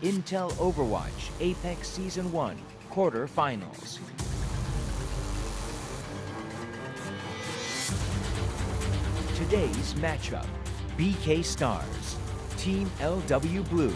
Intel Overwatch Apex Season 1 Quarterfinals. Today's matchup, BK Stars, Team LW Blue.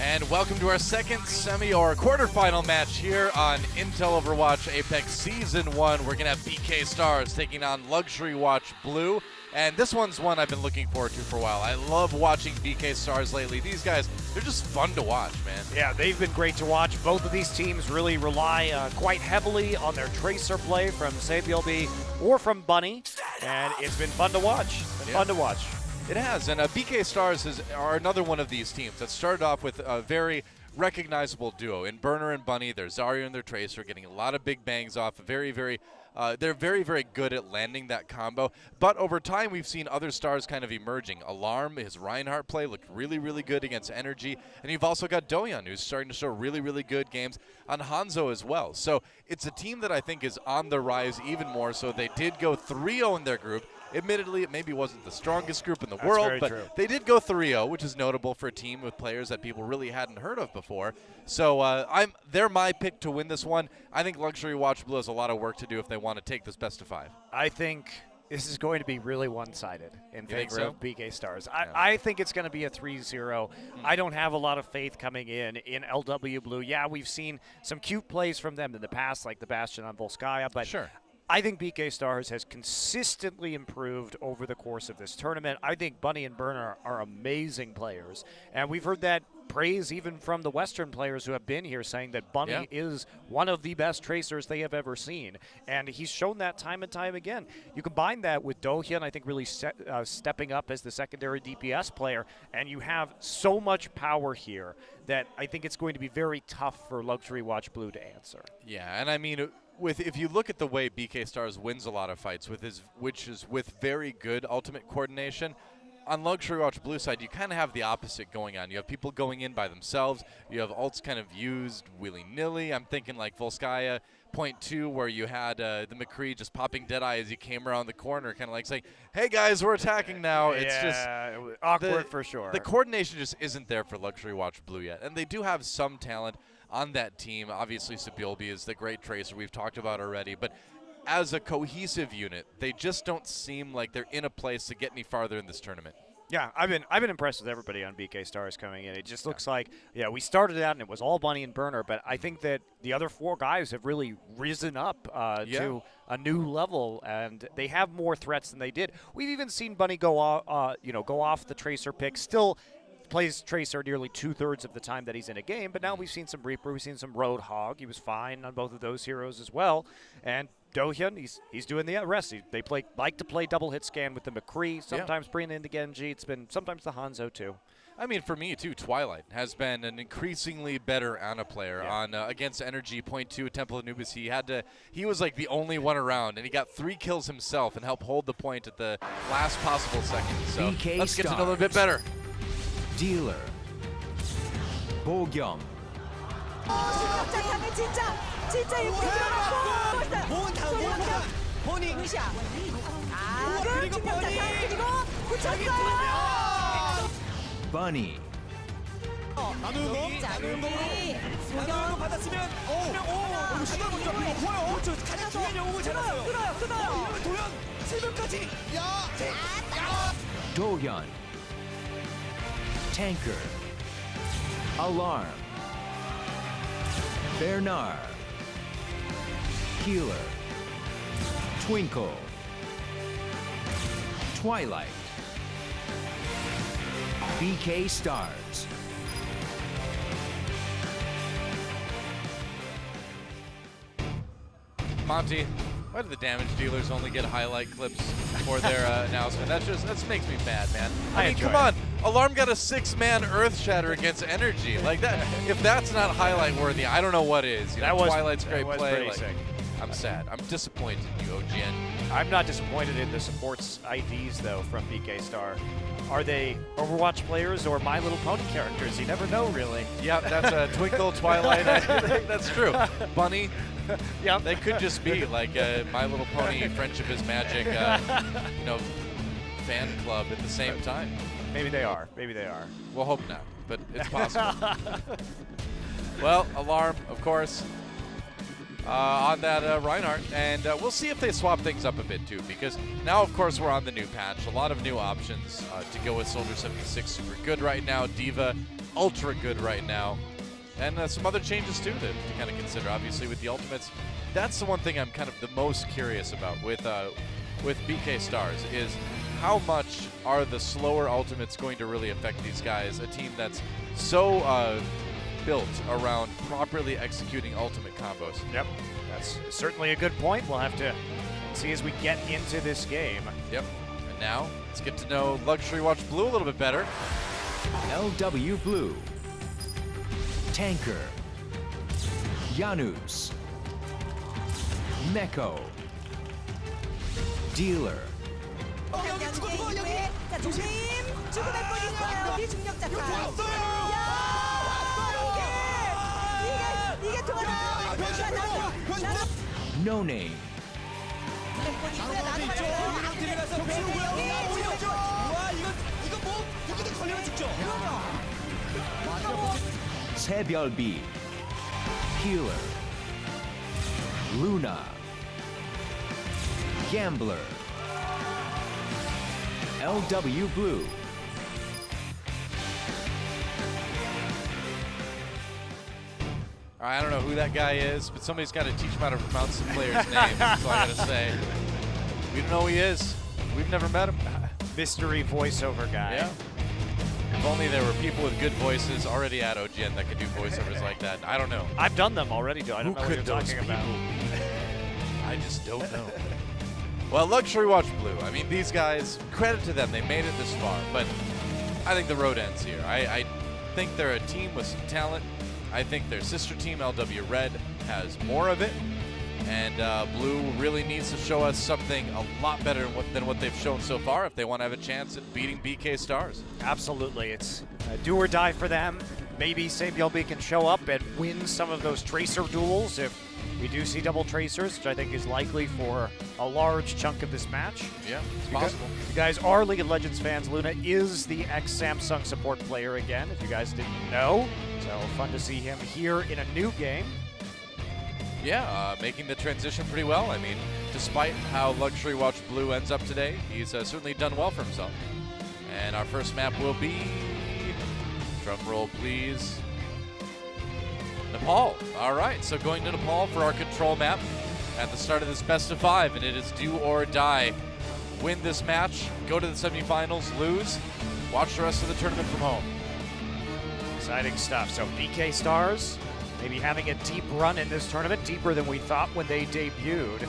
And welcome to our second semi or quarterfinal match here on Intel Overwatch Apex Season 1. We're going to have BK Stars taking on Luxury Watch Blue. And this one's one I've been looking forward to for a while. I love watching BK Stars lately. These guys, they're just fun to watch, man. Yeah, they've been great to watch. Both of these teams really rely quite heavily on their tracer play from SaveYLB or from Bunny. And it's been fun to watch. Fun to watch. It has, and BK Stars are another one of these teams that started off with a very recognizable duo. In Burner and Bunny, they're Zarya and their Tracer, getting a lot of big bangs off. They're very, very good at landing that combo. But over time, we've seen other stars kind of emerging. Alarm, his Reinhardt play looked really, really good against Energy. And you've also got Doyeon, who's starting to show really, really good games on Hanzo as well. So it's a team that I think is on the rise even more. So they did go 3-0 in their group. Admittedly, it maybe wasn't the strongest group in the world, but they did go 3-0, which is notable for a team with players that people really hadn't heard of before. So they're my pick to win this one. I think Luxury Watch Blue has a lot of work to do if they want to take this best of 5. I think this is going to be really one-sided in favor of BK Stars. Yeah. I think it's going to be a 3-0. I don't have a lot of faith coming in LW Blue. Yeah, we've seen some cute plays from them in the past, like the Bastion on Volskaya, but sure. I think BK Stars has consistently improved over the course of this tournament. I think Bunny and Burner are amazing players, and we've heard that praise even from the Western players who have been here, saying that Bunny is one of the best tracers they have ever seen, and he's shown that time and time again. You combine that with Dohyun, I think, really stepping up as the secondary DPS player, and you have so much power here that I think it's going to be very tough for Luxury Watch Blue to answer. Yeah, and I mean, if you look at the way BK Stars wins a lot of fights, which is with very good ultimate coordination, on Luxury Watch Blue side, you kind of have the opposite going on. You have people going in by themselves. You have ults kind of used willy-nilly. I'm thinking like Volskaya .2, where you had the McCree just popping Deadeye as he came around the corner, kind of like saying, hey guys, we're attacking now. It's just awkward for sure. The coordination just isn't there for Luxury Watch Blue yet. And they do have some talent on that team. Obviously, SaveYLB is the great tracer we've talked about already. But as a cohesive unit, they just don't seem like they're in a place to get any farther in this tournament. Yeah, I've been impressed with everybody on BK Stars coming in. It just looks like, we started out and it was all Bunny and Burner, but I think that the other 4 guys have really risen up to a new level, and they have more threats than they did. We've even seen Bunny go off the Tracer pick, still plays Tracer nearly 2/3 of the time that he's in a game, but now we've seen some Reaper, we've seen some Roadhog. He was fine on both of those heroes as well. And Dohyun, he's doing the rest. They like to play double hit scan with the McCree, sometimes bringing in the Genji. It's been sometimes the Hanzo too. I mean, for me too, Twilight has been an increasingly better Ana player on against Energy .2 Temple of Anubis. He was like the only one around, and he got 3 kills himself and helped hold the point at the last possible second. So BK let's get to Stars. know a little bit better. Dealer, 보겸, Bunny, Doyeon, Tanker, Alarm, Bernard, Healer, Twinkle, Twilight. BK Stars. Monty, why do the damage dealers only get highlight clips for their announcement? That makes me mad, man. I mean, come on. Alarm got a 6-man Earth Shatter against Energy. Like that. If that's not highlight worthy, I don't know what is. You know, Twilight's great play. Like, I'm sad. I'm disappointed in you, OGN. I'm not disappointed in the supports IDs though from BK Star. Are they Overwatch players or My Little Pony characters? You never know, really. Yeah, that's a Twinkle, Twilight. That's true. Bunny. Yeah, they could just be like My Little Pony, Friendship is Magic, you know, fan club at the same time. Maybe they are. Maybe they are. We'll hope not, but it's possible. Well, Alarm, of course, on that Reinhardt, and we'll see if they swap things up a bit too, because now, of course, we're on the new patch. A lot of new options to go with Soldier 76, super good right now. Diva, ultra good right now. And some other changes too to kind of consider. Obviously, with the ultimates, that's the one thing I'm kind of the most curious about with BK Stars is how much are the slower ultimates going to really affect these guys? A team that's so built around properly executing ultimate combos. Yep, that's certainly a good point. We'll have to see as we get into this game. Yep. And now let's get to know Luxury Watch Blue a little bit better. LW Blue. Tanker. Janus. Meko. Dealer. 여기 죽어 여기. 자 조심. 죽음의 뿌리는 우리 중력자타. 이게 돌아. No Name. 새별비. Healer. Luna. Gambler. LW Blue. I don't know who that guy is, but somebody's got to teach him how to pronounce the player's name. That's all I got to say. We don't know who he is. We've never met him. Mystery voiceover guy. Yeah. If only there were people with good voices already at OGN that could do voiceovers like that. I don't know. I've done them already, though. I don't know what you're talking about. I just don't know. Well, Luxury Watch Blue. I mean, these guys, credit to them. They made it this far, but I think the road ends here. I think they're a team with some talent. I think their sister team, LW Red, has more of it. And Blue really needs to show us something a lot better than what they've shown so far if they want to have a chance at beating BK Stars. Absolutely. It's do or die for them. Maybe Sabielby can show up and win some of those Tracer duels if we do see double Tracers, which I think is likely for a large chunk of this match. Yeah, it's possible. You guys are League of Legends fans. Luna is the ex-Samsung support player again, if you guys didn't know. So fun to see him here in a new game. Yeah, making the transition pretty well. I mean, despite how Luxury Watch Blue ends up today, he's certainly done well for himself. And our first map will be, drum roll please, Nepal. All right, so going to Nepal for our control map at the start of this best of 5, and it is do or die. Win this match, go to the semifinals, lose, watch the rest of the tournament from home. Exciting stuff. So BK Stars maybe having a deep run in this tournament, deeper than we thought when they debuted.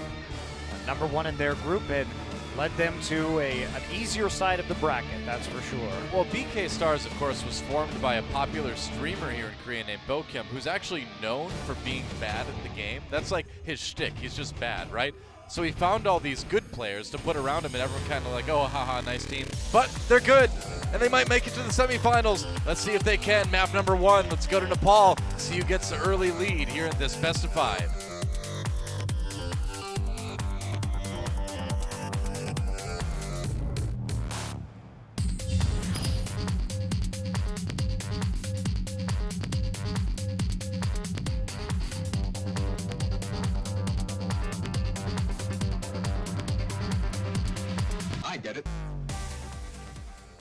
Number 1 in their group and led them to an easier side of the bracket, that's for sure. Well, BK Stars, of course, was formed by a popular streamer here in Korea named Bokim, who's actually known for being bad at the game. That's like his shtick. He's just bad, right? So he found all these good players to put around him, and everyone kind of like, oh, haha, nice team. But they're good, and they might make it to the semifinals. Let's see if they can. Map number 1, let's go to Nepal, see who gets the early lead here in this best of 5.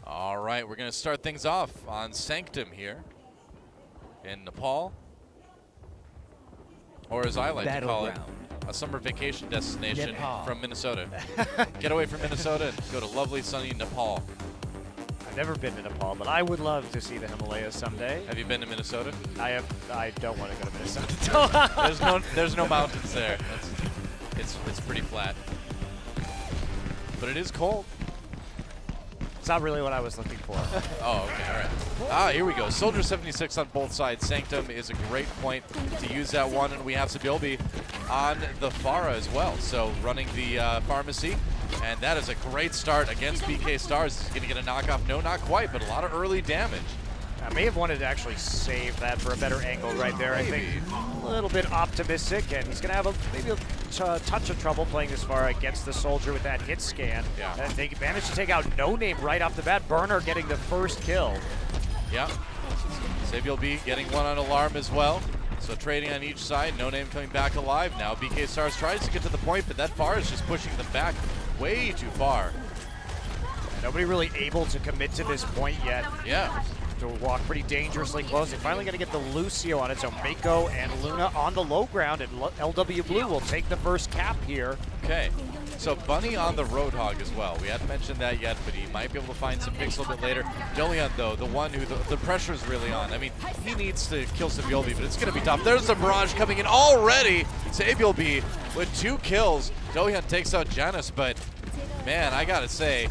All right, we're going to start things off on Sanctum here in Nepal, or as I like to call it, a summer vacation destination Nepal. from Minnesota. Get away from Minnesota and go to lovely, sunny Nepal. I've never been to Nepal, but I would love to see the Himalayas someday. Have you been to Minnesota? I don't want to go to Minnesota. There's no mountains there. It's pretty flat. But it is cold. It's not really what I was looking for. Oh, okay, all right. Ah, here we go. Soldier 76 on both sides. Sanctum is a great point to use that one, and we have Sabilby on the Pharah as well. So running the pharmacy, and that is a great start against BK Stars. He's going to get a knockoff. No, not quite, but a lot of early damage. I may have wanted to actually save that for a better angle right there. Maybe. I think a little bit optimistic, and he's going to have maybe a touch of trouble playing this far against the Soldier with that hit scan. Yeah. And they managed to take out No Name right off the bat. Burner getting the first kill. Yeah. Sabiel B getting one on alarm as well. So trading on each side. No Name coming back alive now. BK Stars tries to get to the point, but that far is just pushing them back way too far. Nobody really able to commit to this point yet. Yeah. To walk pretty dangerously close. They're finally going to get the Lucio on it, so Mako and Luna on the low ground, and LW Blue will take the first cap here. Okay, so Bunny on the Roadhog as well. We hadn't mentioned that yet, but he might be able to find some picks a little bit later. Dolian, though, the one who the pressure is really on. I mean, he needs to kill Sabiel, but it's going to be tough. There's the barrage coming in already. Sabiel with 2 kills. Dolian takes out Janus, but man, I got to say,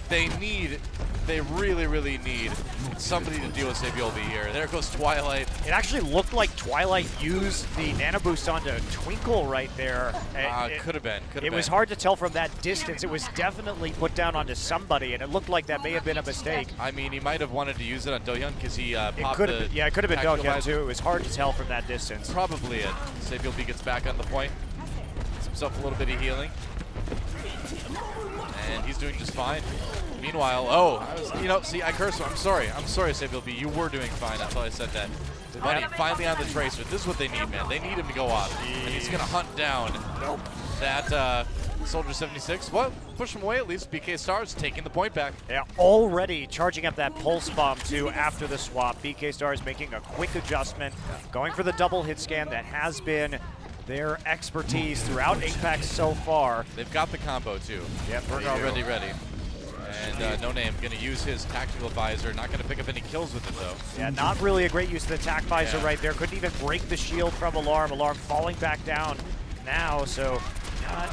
they really, really need somebody to deal with Sabiel here. There goes Twilight. It actually looked like Twilight used the nano boost onto Twinkle right there. Could have been. It was hard to tell from that distance. It was definitely put down onto somebody, and it looked like that may have been a mistake. I mean, he might have wanted to use it on Dohyun because he popped the it could have been tactical Dohyun visor. too. It was hard to tell from that distance. Probably it. Sabiel gets back on the point. Gets himself a little bit of healing. And he's doing just fine. Meanwhile, I cursed him. I'm sorry, Sabiel B. You were doing fine. That's why I said that. Bunny finally on the tracer. This is what they need, man. They need him to go off. And he's going to hunt down that Soldier 76. Well, push him away at least. BK Stars taking the point back. Yeah, already charging up that pulse bomb too after the swap. BK Stars making a quick adjustment, going for the double hit scan that has been their expertise throughout Apex so far. They've got the combo too. Yep, Burger already ready. And No Name going to use his tactical visor. Not going to pick up any kills with it, though. Yeah, not really a great use of the attack visor right there. Couldn't even break the shield from Alarm. Alarm falling back down now, so not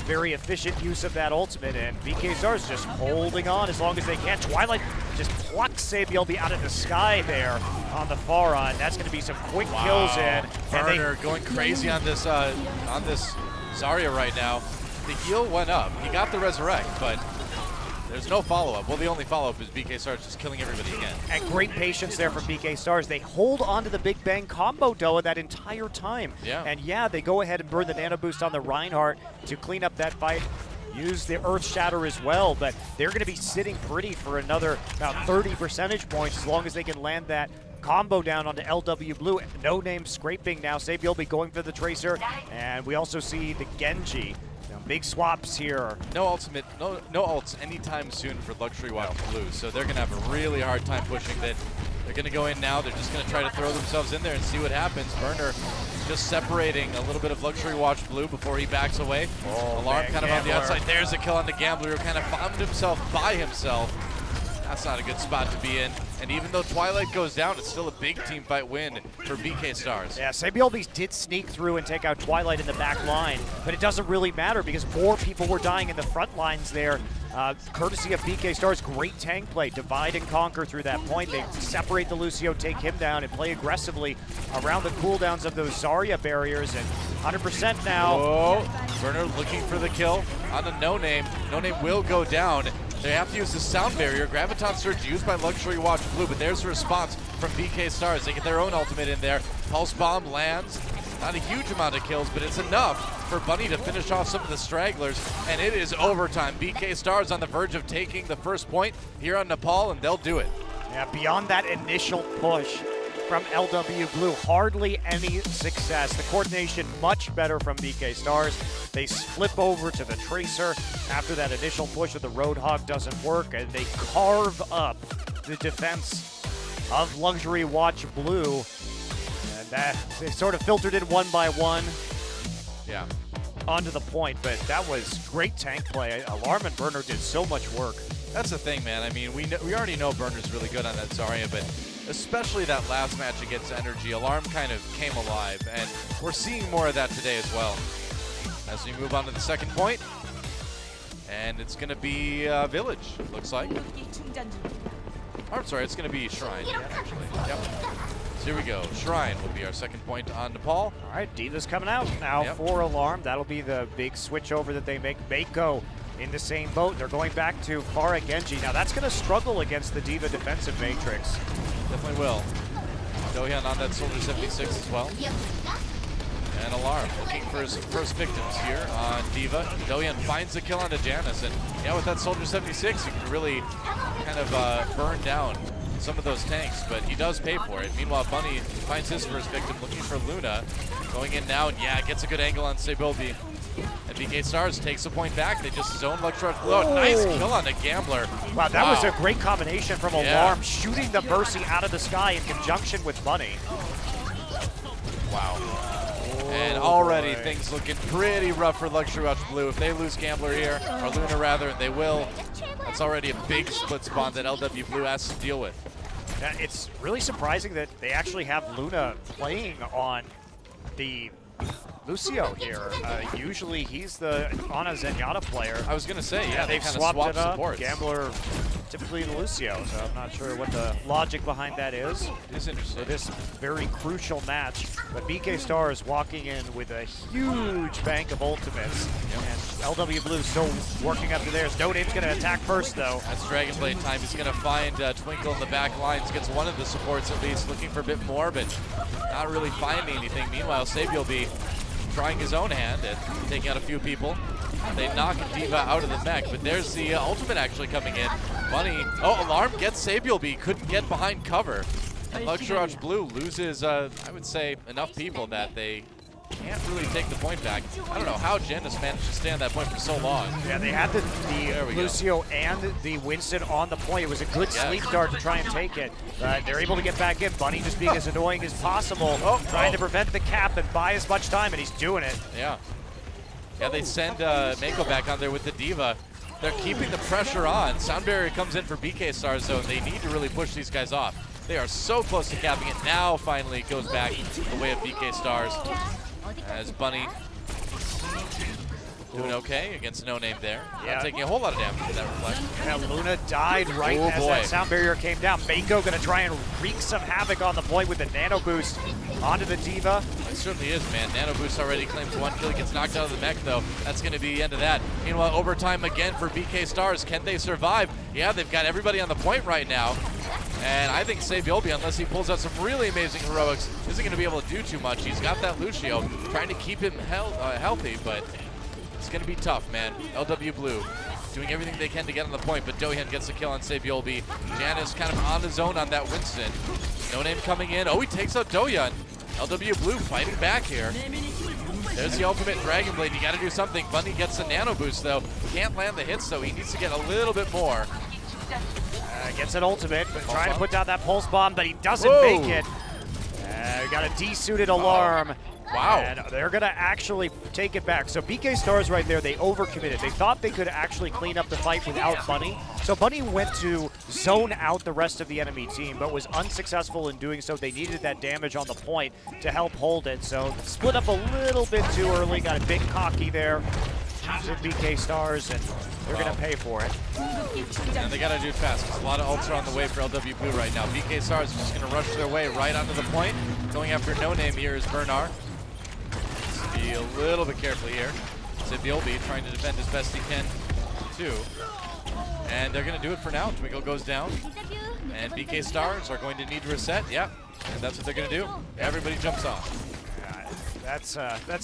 very efficient use of that ultimate. And BK Stars just holding on as long as they can. Twilight just plucks Sabiel out of the sky there on the far on. That's going to be some quick kills in. Burner going crazy on this Zarya right now. The heal went up. He got the resurrect, but there's no follow-up. Well, the only follow-up is BK Stars just killing everybody again. And great patience there from BK Stars. They hold on to the Big Bang combo Doa that entire time. Yeah. And yeah, they go ahead and burn the nano boost on the Reinhardt to clean up that fight. Use the Earth Shatter as well, but they're going to be sitting pretty for another about 30 percentage points as long as they can land that combo down onto LW Blue. No Name scraping now. Sabiel be going for the Tracer, and we also see the Genji. Big swaps here. No ultimate, no ults anytime soon for Luxury Watch Blue, so they're going to have a really hard time pushing that. They're going to go in now. They're just going to try to throw themselves in there and see what happens. Burner just separating a little bit of Luxury Watch Blue before he backs away. Alarm kind of on the outside. There's a kill on the Gambler, who kind of bombed himself by himself. That's not a good spot to be in. And even though Twilight goes down, it's still a big team fight win for BK Stars. Yeah, Sabiel did sneak through and take out Twilight in the back line, but it doesn't really matter because more people were dying in the front lines there. Courtesy of BK Stars, great tank play, divide and conquer through that point. They separate the Lucio, take him down, and play aggressively around the cooldowns of those Zarya barriers. And 100% now. Whoa, Burner looking for the kill on the No Name. No Name will go down. They have to use the sound barrier. Graviton Surge used by Luxury Watch Blue, but there's the response from BK Stars. They get their own ultimate in there. Pulse Bomb lands. Not a huge amount of kills, but it's enough for Bunny to finish off some of the stragglers, and it is overtime. BK Stars on the verge of taking the first point here on Nepal, and they'll do it. Yeah, beyond that initial push from LW Blue, hardly any success. The coordination much better from BK Stars. They flip over to the Tracer after that initial push of the Roadhog doesn't work, and they carve up the defense of Luxury Watch Blue. And that they sort of filtered in one by one. Yeah. onto the point, but that was great tank play. Alarm and Burner did so much work. That's the thing, man. I mean, we already know Burner's really good on that Zarya, but especially that last match against Energy, Alarm kind of came alive, and we're seeing more of that today as well. As we move on to the second point, and it's going to be Village, it looks like. Oh, I'm sorry, it's going to be Shrine, actually. Yep. So here we go. Shrine will be our second point on Nepal. All right, Diva's coming out now for Alarm. That'll be the big switch over that they make. Mako in the same boat. They're going back to Farah Genji. Now that's going to struggle against the Diva defensive matrix. Definitely will. Dohyun on that Soldier 76 as well. And Alarm looking for his first victims here on Diva. Dohyun finds the kill onto Janice, and yeah, with that Soldier 76, you can really kind of burn down some of those tanks, but he does pay for it. Meanwhile, Bunny finds his first victim, looking for Luna. Going in now, and yeah, gets a good angle on Sebilby. And BK Stars takes a point back. They just zone Luxrush. Oh, nice kill on the Gambler. Wow, that was a great combination from Alarm, shooting the Mercy out of the sky in conjunction with Bunny. Wow. And already things looking pretty rough for Luxrush Blue. If they lose Gambler here, or Luna rather, and they will, that's already a big split spawn that LW Blue has to deal with. Yeah, it's really surprising that they actually have Luna playing on the Lucio here. Usually he's the Ana Zenyatta player. I was going to say, yeah, they they've kind of swapped swapped it up. supports. Gambler typically the Lucio, so I'm not sure what the logic behind that is. It is interesting. For this very crucial match, but BK Stars walking in with a huge bank of ultimates, and LW Blue still working up to theirs. No Name's going to attack first, though. That's Dragon Blade time. He's going to find Twinkle in the back lines, gets one of the supports at least, looking for a bit more, but not really finding anything. Meanwhile, Sabi will be trying his own hand at taking out a few people. They knock Diva out of the mech, but there's the ultimate actually coming in. Bunny, Alarm gets Sabielby, couldn't get behind cover. And Luxrush Blue loses, I would say, enough people that they can't really take the point back. I don't know how Janice managed to stay on that point for so long. Yeah, they had the Lucio and the Winston on the point. It was a good sleep dart to try and take it. They're able to get back in. Bunny just being as annoying as possible, trying to prevent the cap and buy as much time, and he's doing it. Yeah. Yeah, they send Mako back on there with the Diva. They're keeping the pressure on. Sound Barrier comes in for BK Stars, though, and they need to really push these guys off. They are so close to capping it. Now, finally, it goes back the way of BK Stars. As Bunny doing okay against No Name there. Not taking a whole lot of damage with that reflect. Yeah, Luna died right as that sound barrier came down. Mako gonna try and wreak some havoc on the point with the nano boost onto the Diva. It certainly is, man. Nano boost already claims one kill. He gets knocked out of the mech, though. That's gonna be the end of that. Meanwhile, overtime again for BK Stars. Can they survive? Yeah, they've got everybody on the point right now. And I think Sabielby, unless he pulls out some really amazing heroics, isn't going to be able to do too much. He's got that Lucio, trying to keep him healthy, but it's going to be tough, man. LW Blue doing everything they can to get on the point, but Dohyun gets the kill on Sabielby. Janice kind of on his own on that Winston. No Name coming in. Oh, he takes out Dohyun. LW Blue fighting back here. There's the ultimate Dragon Blade. You got to do something. Bunny gets a nano boost, though. Can't land the hits, though. He needs to get a little bit more. Gets an ultimate, but trying to put down that pulse bomb, but he doesn't make it. Got a desuited Alarm. Wow. And they're going to actually take it back. So BK Stars right there, they overcommitted. They thought they could actually clean up the fight without Bunny. So Bunny went to zone out the rest of the enemy team, but was unsuccessful in doing so. They needed that damage on the point to help hold it. So split up a little bit too early, got a bit cocky there. BK Stars, and they're going to pay for it. And they got to do it fast, because a lot of ults are on the way for LW Blue right now. BK Stars just going to rush their way right onto the point. Going after No Name here is Bernard. Be a little bit careful here. Sabielby trying to defend as best he can, too. And they're going to do it for now. Twinkle goes down. And BK Stars are going to need to reset. Yeah, and that's what they're going to do. Everybody jumps off. That's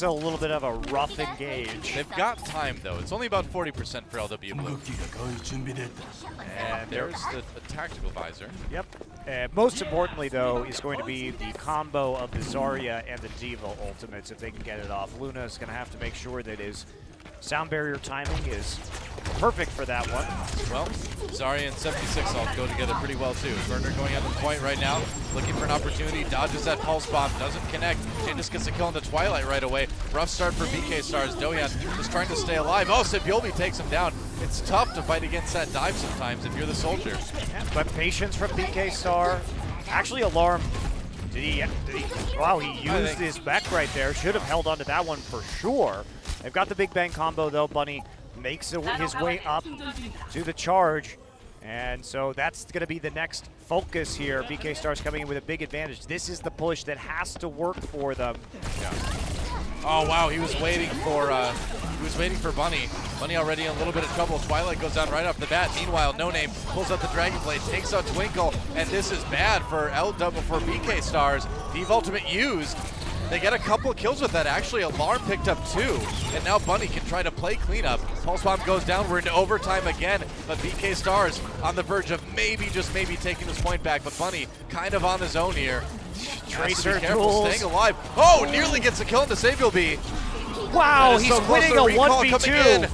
a little bit of a rough engage. They've got time, though. It's only about 40% for LW Blue. And there's the tactical visor. Yep. Most importantly, though, is going to be the combo of the Zarya and the Diva ultimates if they can get it off. Luna is going to have to make sure that his sound barrier timing is perfect for that one. Well, Zarya and 76 all go together pretty well too. Burner going out to the point right now, looking for an opportunity, dodges that pulse bomb, doesn't connect. Janus gets a kill in the Twilight right away. Rough start for BK Stars. Dohyun just trying to stay alive. Oh, Sebulbe takes him down. It's tough to fight against that dive sometimes if you're the soldier. Yeah, but patience from BK Star. Actually, Alarm. Wow, he used his mech right there. Should have held onto that one for sure. They've got the Big Bang combo though. Bunny makes his way up to the charge. And so that's going to be the next focus here. BK Star's coming in with a big advantage. This is the push that has to work for them. Yeah. Oh wow, he was waiting for Bunny. Bunny already in a little bit of trouble. Twilight goes down right off the bat. Meanwhile, No Name pulls out the Dragon Blade, takes out Twinkle, and this is bad for BK Stars. Eve Ultimate used. They get a couple of kills with that. Actually, Alarm picked up 2, and now Bunny can try to play cleanup. Pulse Bomb goes down. We're into overtime again, but BK Stars on the verge of maybe, just maybe, taking this point back, but Bunny kind of on his own here. Tracer careful, staying alive. Oh, nearly gets a kill into Sebulbe. Wow, he's winning a 1v2.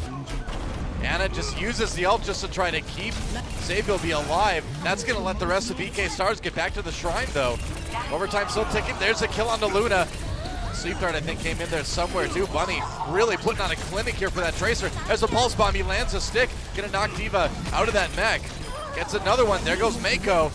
Anna just uses the ult just to try to keep Sebulbe alive. That's going to let the rest of BK Stars get back to the shrine, though. Overtime still ticking. There's a kill onto Luna. Sleep Dart, I think, came in there somewhere, too. Bunny really putting on a clinic here for that Tracer. There's a Pulse Bomb. He lands a stick. Going to knock D.Va out of that mech. Gets another one. There goes Mako.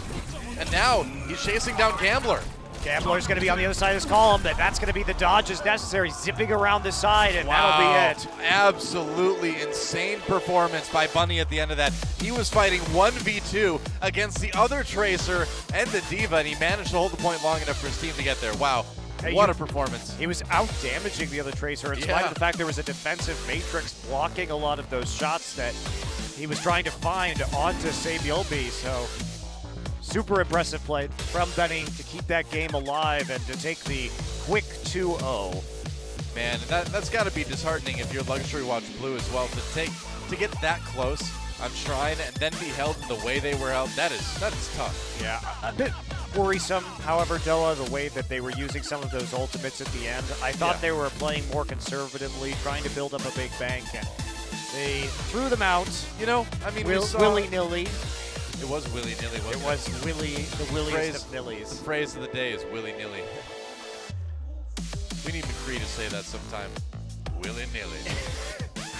And now he's chasing down Gambler. Gambler's going to be on the other side of this column. That's going to be the dodge as necessary, zipping around the side, and that'll be it. Absolutely insane performance by Bunny at the end of that. He was fighting 1v2 against the other Tracer and the D.Va, and he managed to hold the point long enough for his team to get there. Wow. What a performance. He was out-damaging the other Tracer in spite of the fact there was a defensive matrix blocking a lot of those shots that he was trying to find onto Sebulbe, so super impressive play from Benny to keep that game alive and to take the quick 2-0. Man, that's got to be disheartening if you're Luxury Watch Blue as well, to get that close on Shrine and then be held in the way they were held. That is tough. Yeah, a bit worrisome, however, Doa, the way that they were using some of those ultimates at the end. I thought they were playing more conservatively, trying to build up a big bank, and they threw them out. You know, I mean, willy-nilly. It was willy-nilly, wasn't it? It was the williest of nillies. The phrase of the day is willy-nilly. We need McCree to say that sometime. Willy-nilly.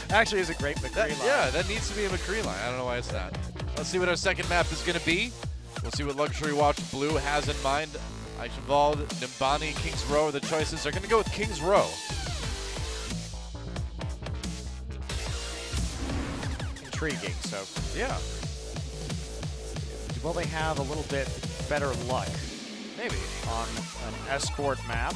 Actually, it's a great McCree line. Yeah, that needs to be a McCree line. I don't know why it's not. Let's see what our second map is going to be. We'll see what Luxury Watch Blue has in mind. Eichenwald, Nimbani, King's Row are the choices. They're going to go with King's Row. Intriguing, so yeah. Will they have a little bit better luck? Maybe. On an escort map?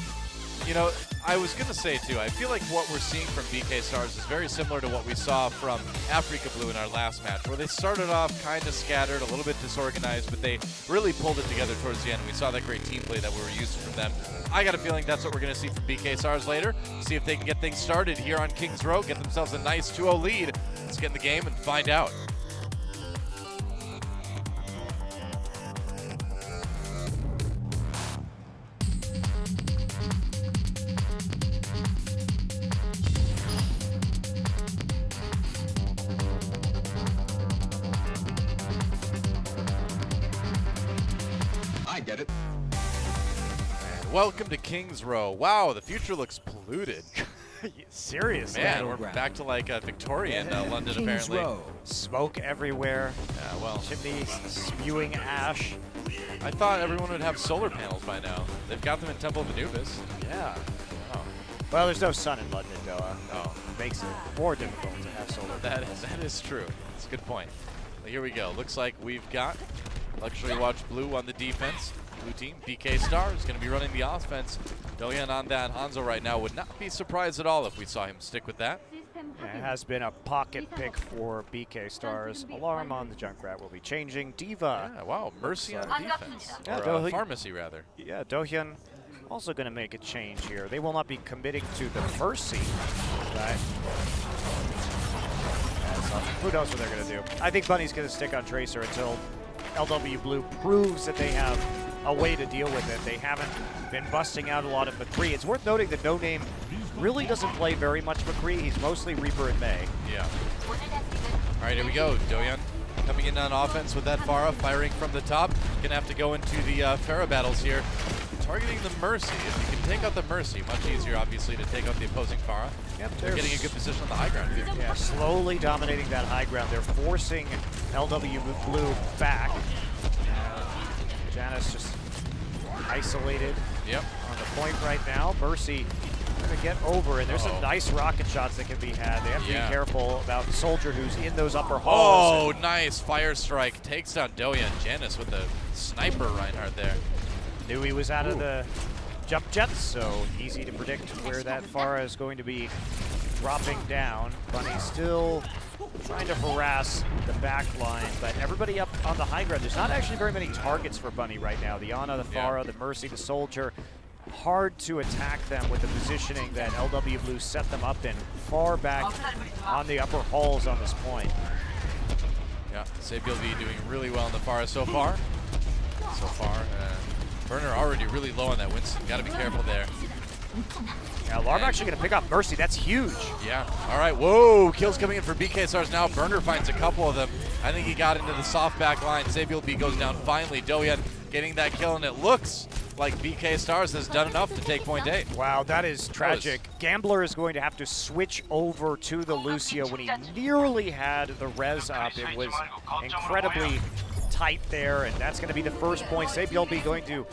You know, I was going to say, too, I feel like what we're seeing from BK Stars is very similar to what we saw from Africa Blue in our last match, where they started off kind of scattered, a little bit disorganized, but they really pulled it together towards the end. We saw that great team play that we were used to from them. I got a feeling that's what we're going to see from BK Stars later. See if they can get things started here on King's Row, get themselves a nice 2-0 lead. Let's get in the game and find out. Get it. And welcome to King's Row. Wow, the future looks polluted. Seriously. Man, we're back to like Victorian London, King's apparently. Row. Smoke everywhere. Yeah, well. Chimneys spewing ash. I thought everyone would have solar panels by now. They've got them in Temple of Anubis. Yeah. Oh. Well, there's no sun in London, Doa. Oh. Makes it more difficult to have solar panels. That is true. That's a good point. Well, here we go. Looks like we've got Luxury Watch Blue on the defense. Blue team, BK Star is going to be running the offense. Dohyun on that Hanzo right now. Would not be surprised at all if we saw him stick with that. Yeah, it has been a pocket pick for BK Stars. Alarm on the Junkrat will be changing. D.Va. Yeah, wow. Mercy on defense. Yeah, or Pharmacy, rather. Yeah, Dohyun also going to make a change here. They will not be committing to the Mercy. Right? Who knows what they're going to do. I think Bunny's going to stick on Tracer until LW Blue proves that they have a way to deal with it. They haven't been busting out a lot of McCree. It's worth noting that No Name really doesn't play very much McCree. He's mostly Reaper and May. Yeah. right, here we go. Doyeon coming in on offense with that Pharah, firing from the top. Gonna have to go into the Pharah battles here. Targeting the Mercy. If you can take out the Mercy, much easier, obviously, to take out the opposing Pharah. Yep, They're getting a good position on the high ground here. Yeah, slowly dominating that high ground. They're forcing LW Blue back. Janice just isolated on the point right now. Mercy going to get over, and there's some nice rocket shots that can be had. They have to be careful about the Soldier who's in those upper halls. Oh, nice fire strike. Takes down Doyeon. Janice with the sniper Reinhardt there. Knew he was out of the jump jets, so easy to predict where that Pharah is going to be dropping down. Bunny still trying to harass the back line, but everybody up on the high ground. There's not actually very many targets for Bunny right now. The Ana, the Pharah, the Mercy, the Soldier. Hard to attack them with the positioning that LW Blue set them up in, far back on the upper halls on this point. Yeah, Sabiel be doing really well in the Pharah so far. Burner already really low on that Winston. Got to be careful there. Now, Larm actually going to pick up Mercy. That's huge. Yeah. All right. Whoa. Kills coming in for BK Stars now. Burner finds a couple of them. I think he got into the soft back line. Sabiel B goes down finally. Doyeon getting that kill, and it looks like BK Stars has done enough to take point A. Wow, that is tragic. Gambler is going to have to switch over to the Lucio when he nearly had the res up. It was incredibly tight there, and that's going to be the first point. Sabiel B going to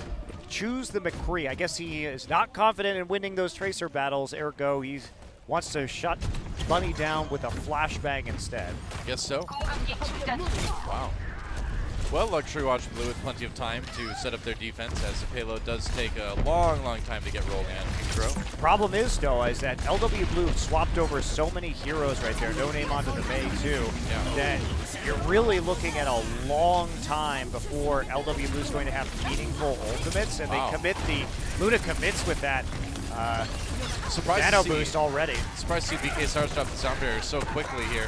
choose the McCree. I guess he is not confident in winning those Tracer battles, ergo he wants to shut Bunny down with a flashbang instead. Guess so. Wow. Well, Luxury Watch Blue with plenty of time to set up their defense, as the payload does take a long, long time to get rolled in. Problem is, though, is that LW Blue swapped over so many heroes right there, no name onto the Mei too, that you're really looking at a long time before LW Blue is going to have meaningful ultimates, and they commit Luna commits with that nano boost already. Surprised to see BK Stars drop the sound barrier so quickly here.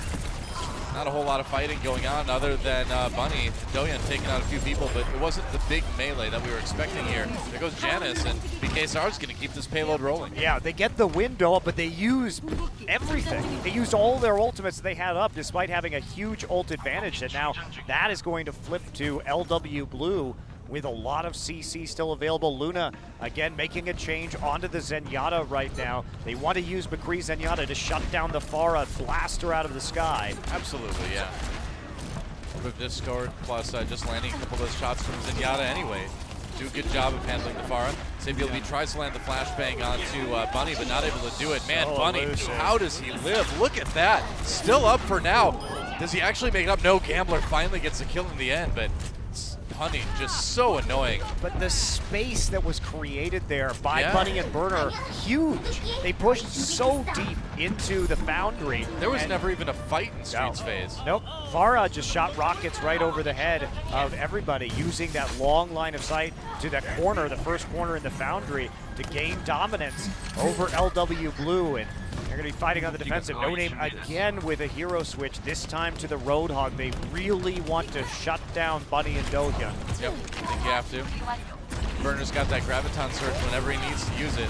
Not a whole lot of fighting going on other than Bunny, Doyeon taking out a few people, but it wasn't the big melee that we were expecting here. There goes Janice, and BK Stars going to keep this payload rolling. Yeah, they get the window up, but they use everything. They used all their ultimates that they had up despite having a huge ult advantage, and now that is going to flip to LW Blue with a lot of CC still available. Luna, again, making a change onto the Zenyatta right now. They want to use McCree Zenyatta to shut down the Pharah, blast her out of the sky. Absolutely, yeah. With this score, plus just landing a couple of those shots from Zenyatta anyway. Do a good job of handling the Pharah. Sabiel B tries to land the flashbang onto Bunny, but not able to do it. Man, Bunny, how does he live? Look at that. Still up for now. Does he actually make it up? No, Gambler finally gets the kill in the end, but Bunny just so annoying. But the space that was created there by Bunny and Burner, huge. They pushed so deep into the Foundry. There was never even a fight in Streets phase. Nope. Pharah just shot rockets right over the head of everybody, using that long line of sight to the corner, the first corner in the Foundry, to gain dominance over LW Blue. And they're going to be fighting on the defensive. No Name again with a hero switch, this time to the Roadhog. They really want to shut down Bunny and Doyeon. Yep, I think you have to. Burner's got that Graviton Surge whenever he needs to use it.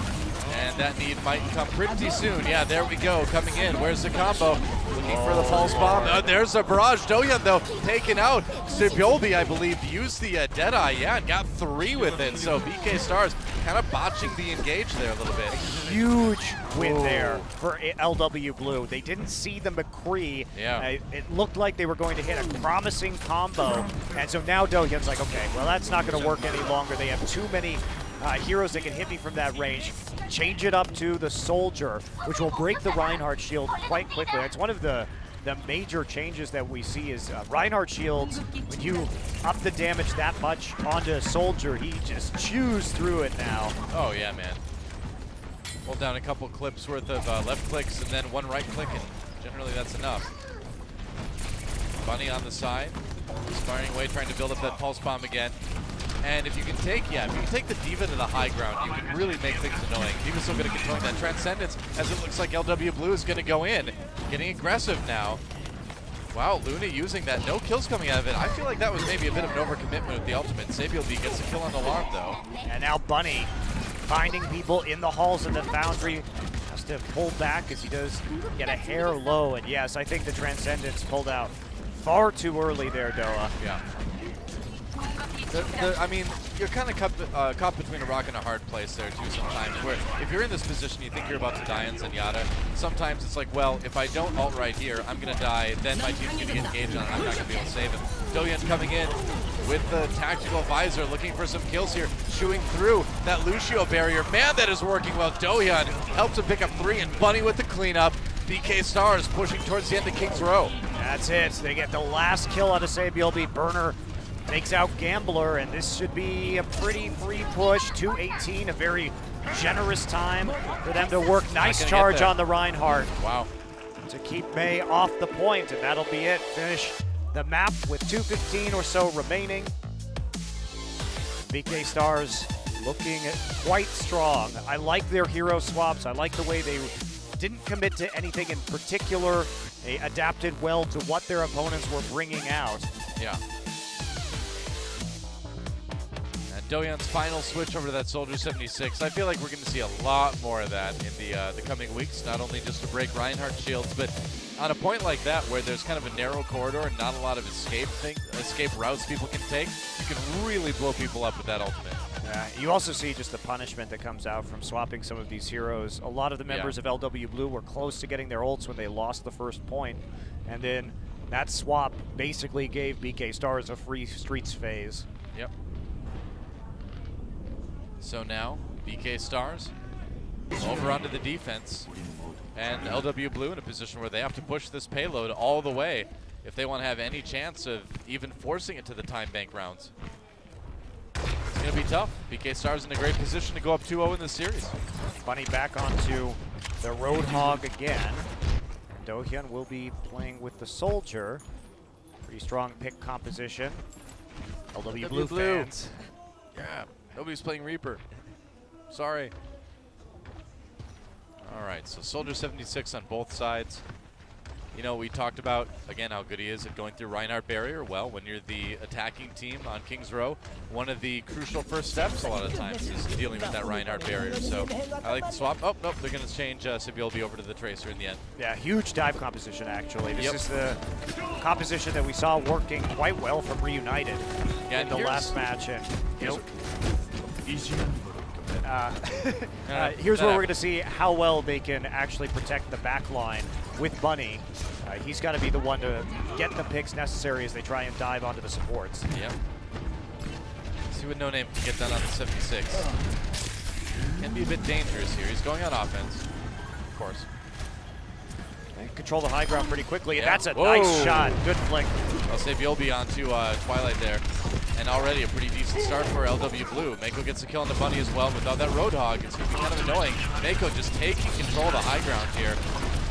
And that need might come pretty soon. Yeah, there we go, coming in. Where's the combo? Looking for the pulse bomb. There's a barrage. Doyeon, though, taken out. Sibyolbi, I believe, used the Deadeye, and got 3 with it. So BK Stars kind of botching the engage there a little bit. Huge win there for LW Blue. They didn't see the McCree. It looked like they were going to hit a promising combo. And so now Doyeon's like, okay, well, that's not going to work any longer. They have too many heroes that can hit me from that range. Change it up to the Soldier, which will break the Reinhardt shield quite quickly. It's one of the major changes that we see is Reinhardt shields, when you up the damage that much onto a Soldier, he just chews through it now. Oh yeah, man. Hold down a couple clips worth of left clicks and then one right click, and generally that's enough. Bunny on the side, sparring away, trying to build up that pulse bomb again. And if you can take, the Diva to the high ground, you can really make things annoying. Diva's still good at controlling that Transcendence, as it looks like LW Blue is going to go in. Getting aggressive now. Wow, Luna using that. No kills coming out of it. I feel like that was maybe a bit of an overcommitment with the ultimate. Sabiel B gets a kill on the Alarm, though. And now Bunny finding people in the halls of the Foundry. Has to pull back as he does get a hair low. And yes, I think the Transcendence pulled out Far too early there, Doa. Yeah. I mean, you're kind of caught between a rock and a hard place there too sometimes, where if you're in this position, you think you're about to die in Zenyatta. Sometimes it's like, well, if I don't ult right here, I'm going to die, then my team's going to get engaged on it, I'm not going to be able to save him. Dohyun coming in with the tactical visor, looking for some kills here, chewing through that Lucio barrier. Man, that is working well. Dohyun helps him pick up 3, and Bunny with the cleanup. BK Stars pushing towards the end of King's Row. That's it. They get the last kill out of Sabielby. Burner takes out Gambler, and this should be a pretty free push. 2:18, a very generous time for them to work. Nice charge on the Reinhardt. Wow. To keep May off the point, and that'll be it. Finish the map with 2:15 or so remaining. BK Stars looking quite strong. I like their hero swaps. I like the way they didn't commit to anything in particular. They adapted well to what their opponents were bringing out. Yeah. Dohyun's final switch over to that Soldier 76. I feel like we're going to see a lot more of that in the coming weeks, not only just to break Reinhardt shields, but on a point like that where there's kind of a narrow corridor and not a lot of escape routes people can take, you can really blow people up with that ultimate. Yeah, you also see just the punishment that comes out from swapping some of these heroes. A lot of the members of LW Blue were close to getting their ults when they lost the first point, and then that swap basically gave BK Stars a free streets phase. Yep. So now, BK Stars over onto the defense, and LW Blue in a position where they have to push this payload all the way if they want to have any chance of even forcing it to the time bank rounds. It's going to be tough. BK Stars in a great position to go up 2-0 in this series. Bunny back onto the Roadhog again. Dohyun will be playing with the Soldier. Pretty strong pick composition. LW Blue fans. Yeah. Nobody's playing Reaper. Sorry. All right, so Soldier 76 on both sides. You know, we talked about, again, how good he is at going through Reinhardt barrier. Well, when you're the attacking team on King's Row, one of the crucial first steps a lot of times is dealing with that Reinhardt barrier. So I like the swap. Oh, nope, they're going to change Sabielby over to the Tracer in the end. Yeah, huge dive composition, actually. This is the composition that we saw working quite well from Reunited in the last match. And here's where we're going to see how well they can actually protect the back line with Bunny. He's got to be the one to get the picks necessary as they try and dive onto the supports. Yep. See what No Name can get done on the 76. Can be a bit dangerous here. He's going on offense, of course. They control the high ground pretty quickly, and that's a nice shot. Good flick. I'll say Bielby onto Twilight there. And already a pretty decent start for LW Blue. Mako gets a kill on the Bunny as well. Without that Roadhog, it's going to be kind of annoying. Mako just taking control of the high ground here.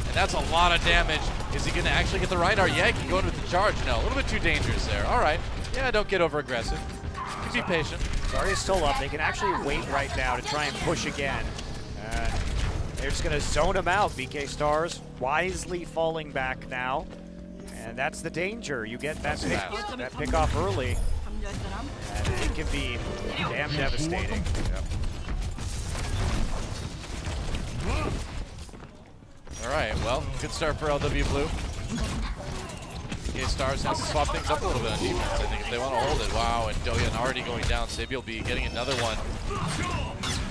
And that's a lot of damage. Is he going to actually get the Reinhardt? Yeah, he can go in with the charge. No, a little bit too dangerous there. All right. Yeah, don't get over aggressive. Be patient. Zarya's still up. They can actually wait right now to try and push again. They're just going to zone him out. BK Stars wisely falling back now. And that's the danger. You get that pick off early. And it can be damn devastating. Yep. All right, well, good start for LW Blue. BK Stars has to swap things up a little bit on defense, I think, if they want to hold it. Wow, and Dohyun already going down. Sabielby getting another one.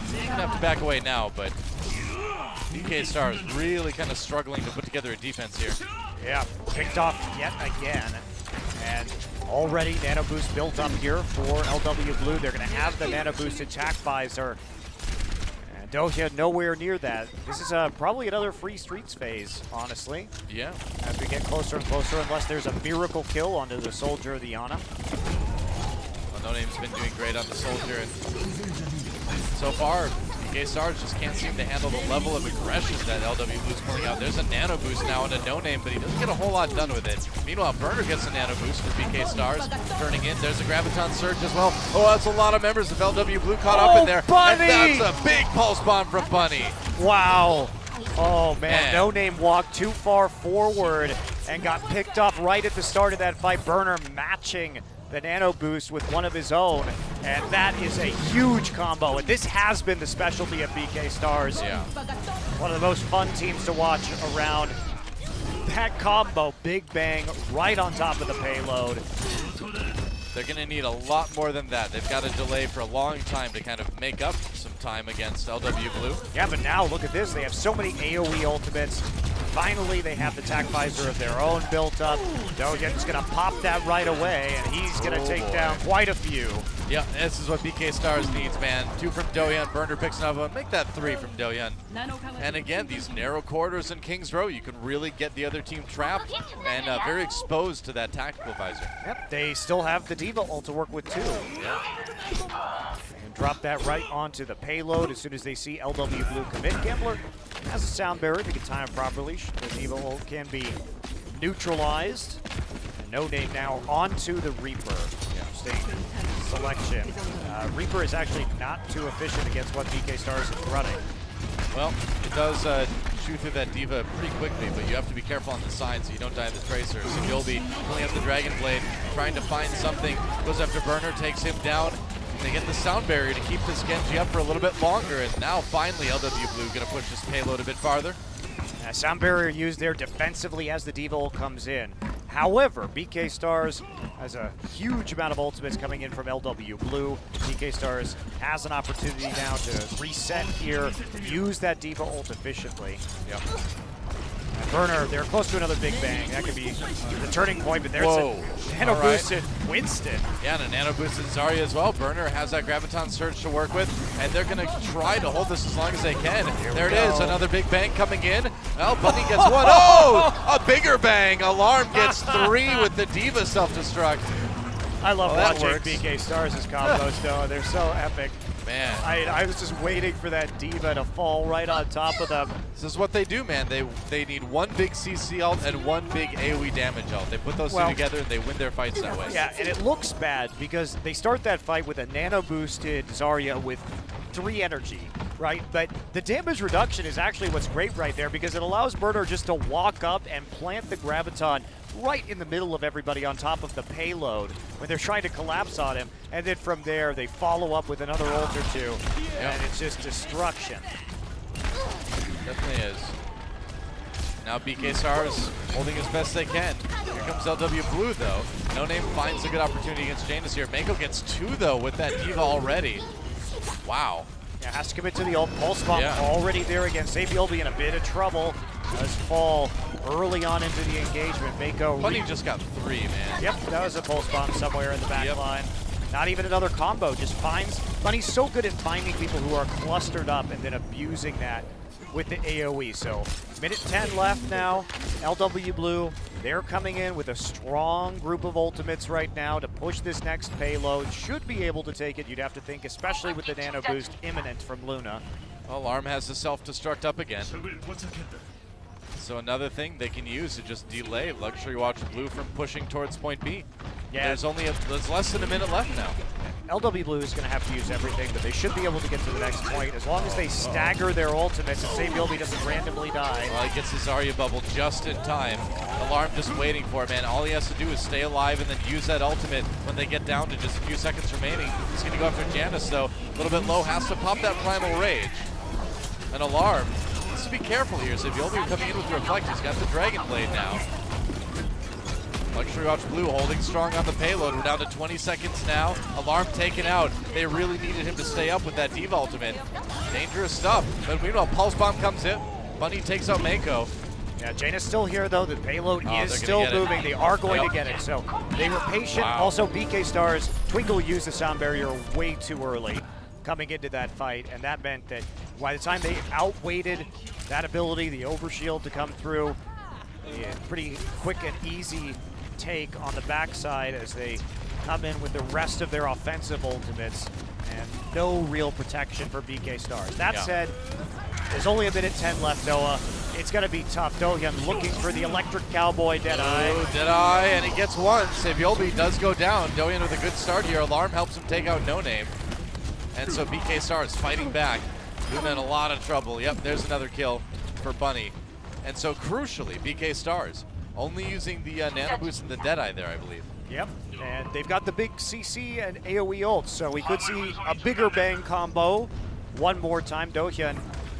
He's going to have to back away now, but BK Stars really kind of struggling to put together a defense here. Yeah, picked off yet again. And already Nano Boost built up here for LW Blue. They're going to have the Nano Boost attack visor. And Dohyun nowhere near that. This is probably another free streets phase, honestly. Yeah. As we get closer and closer, unless there's a miracle kill onto the Soldier of the Ana. Well, No Name's been doing great on the Soldier, and so far, BK Stars just can't seem to handle the level of aggression that LW Blue's pulling out. There's a Nano Boost now into No Name, but he doesn't get a whole lot done with it. Meanwhile, Burner gets a Nano Boost for BK Stars, turning in. There's a Graviton Surge as well. Oh, that's a lot of members of LW Blue caught up in there. Bunny! And that's a big pulse bomb from Bunny. Wow. Oh, man. No Name walked too far forward and got picked up right at the start of that fight. Burner matching the Nano Boost with one of his own, and that is a huge combo. And this has been the specialty of BK Stars. Yeah. One of the most fun teams to watch around. that combo, Big Bang, right on top of the payload. They're going to need a lot more than that. They've got to delay for a long time to kind of make up some time against LW Blue. Yeah, but now look at this. They have so many AoE ultimates. Finally, they have the tac visor of their own built up. Dohyun's going to pop that right away, and he's going to take down quite a few. Yeah, this is what BK Stars needs, man. 2 from Dohyun. Burner picks another one. Make that 3 from Dohyun. And again, these narrow corridors in King's Row, you can really get the other team trapped and very exposed to that tactical visor. Yep, they still have the Diva ult to work with, too. Yeah. And drop that right onto the payload as soon as they see LW Blue commit. Gambler has a sound barrier. If he can time it properly, the Diva ult can be neutralized. And No Name now onto the Reaper. Interesting selection. Reaper is actually not too efficient against what BK Stars is running. Well, it does shoot through that Diva pretty quickly, but you have to be careful on the side so you don't die in the Tracer. So you'll be pulling up the Dragon Blade, trying to find something. Goes after Burner, takes him down. They get the sound barrier to keep this Genji up for a little bit longer, and now finally LW Blue going to push this payload a bit farther. Sound barrier used there defensively as the Diva ult comes in. However, BK Stars has a huge amount of ultimates coming in from LW Blue. BK Stars has an opportunity now to reset here, use that Diva ult efficiently. Yep. Burner, they're close to another Big Bang. That could be the turning point, but there's a nano boosted Winston. Yeah, and a nano boosted Zarya as well. Burner has that Graviton Surge to work with, and they're going to try to hold this as long as they can. There it is, another Big Bang coming in. Well, Bunny gets one. Oh, a bigger bang. Alarm gets 3 with the Diva self-destruct. I love that watching works. BK Stars' combos, though. They're so epic. Man. I was just waiting for that Diva to fall right on top of them. This is what they do, man. They need one big CC ult and one big AoE damage ult. They put those two together and they win their fights that way. Yeah, and it looks bad because they start that fight with a nano-boosted Zarya with 3 energy, right? But the damage reduction is actually what's great right there because it allows Burner just to walk up and plant the Graviton right in the middle of everybody on top of the payload when they're trying to collapse on him. And then from there, they follow up with another ult or 2, and it's just destruction. Definitely is. Now BK Stars holding as best they can. Here comes LW Blue, though. No Name finds a good opportunity against Janus here. Mako gets 2, though, with that Diva already. Wow. Yeah, has to commit to the ult. Pulse Bomb already there again. Safe will be in a bit of trouble. Does fall early on into the engagement. Mako. Bunny just got 3, man. Yep, that was a Pulse Bomb somewhere in the back line. Not even another combo, just finds. Bunny's so good at finding people who are clustered up and then abusing that with the AoE. So, minute 10 left now. LW Blue, they're coming in with a strong group of ultimates right now to push this next payload. Should be able to take it, you'd have to think, especially with the nano boost imminent from Luna. Alarm has the self-destruct up again. So another thing they can use to just delay Luxury Watch Blue from pushing towards point B. Yeah. There's less than a minute left now. LW Blue is going to have to use everything, but they should be able to get to the next point as long as they stagger their ultimates and Save Yobi doesn't randomly die. Well, he gets the Zarya bubble just in time. Alarm just waiting for it, man. All he has to do is stay alive and then use that ultimate when they get down to just a few seconds remaining. He's going to go after Janus, though. A little bit low, has to pop that Primal Rage. An Alarm needs to be careful here. So Yobi coming in with the Reflect. He's got the Dragon Blade now. Luxury Watch Blue holding strong on the payload. We're down to 20 seconds now. Alarm taken out. They really needed him to stay up with that Diva ultimate. Dangerous stuff. But meanwhile, Pulse Bomb comes in. Bunny takes out Mako. Yeah, Jaina's still here, though. The payload is still moving. They are going to get it. So they were patient. Also, BK Stars, Twinkle used the sound barrier way too early coming into that fight. And that meant that by the time they outweighted that ability, the overshield to come through, pretty quick and easy take on the backside as they come in with the rest of their offensive ultimates and no real protection for BK Stars. That said, there's only a minute 10 left, Noah. It's going to be tough. Dohyun looking for the electric cowboy Deadeye. Oh, Deadeye, and he gets one. Saviobi does go down. Dohyun with a good start here. Alarm helps him take out No Name. And so BK Stars fighting back. Luna in a lot of trouble. Yep, there's another kill for Bunny. And so crucially, BK Stars only using the Nano Boost and the Deadeye there, I believe. Yep, and they've got the big CC and AoE ults, so we could see a bigger bang combo one more time. Dohyun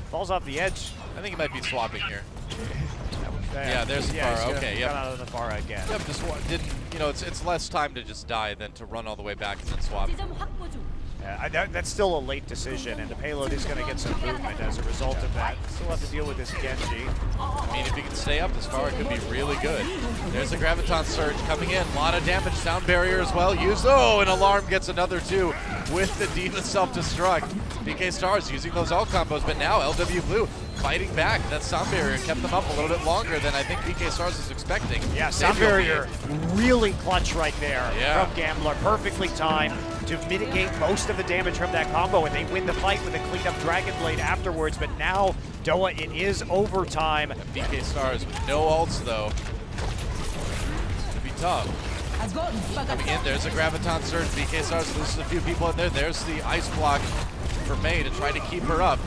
falls off the edge. I think he might be swapping here. Yeah, there's yeah, Farah. he's Okay, got yep. out of the Farah again. Yep, just didn't, it's less time to just die than to run all the way back and then swap. That's still a late decision, and the payload is going to get some movement as a result of that. Still have to deal with this Genji. I mean, if he can stay up this far, it could be really good. There's a Graviton Surge coming in. A lot of damage. Sound barrier as well. An Alarm gets another 2 with the D.Va self-destruct. BK Stars using those ult combos, but now LW Blue fighting back. That sound barrier kept them up a little bit longer than I think BK Stars was expecting. Yeah, sound barrier really clutch right there from Gambler. Perfectly timed to mitigate most of the damage from that combo, and they win the fight with a clean up Dragon Blade afterwards. But now, Doa, it is overtime. And BK Stars with no ults though. It's gonna be tough. Coming in, there's a Graviton Surge. BK Stars loses a few people in there. There's the Ice Block for Mei to try to keep her up.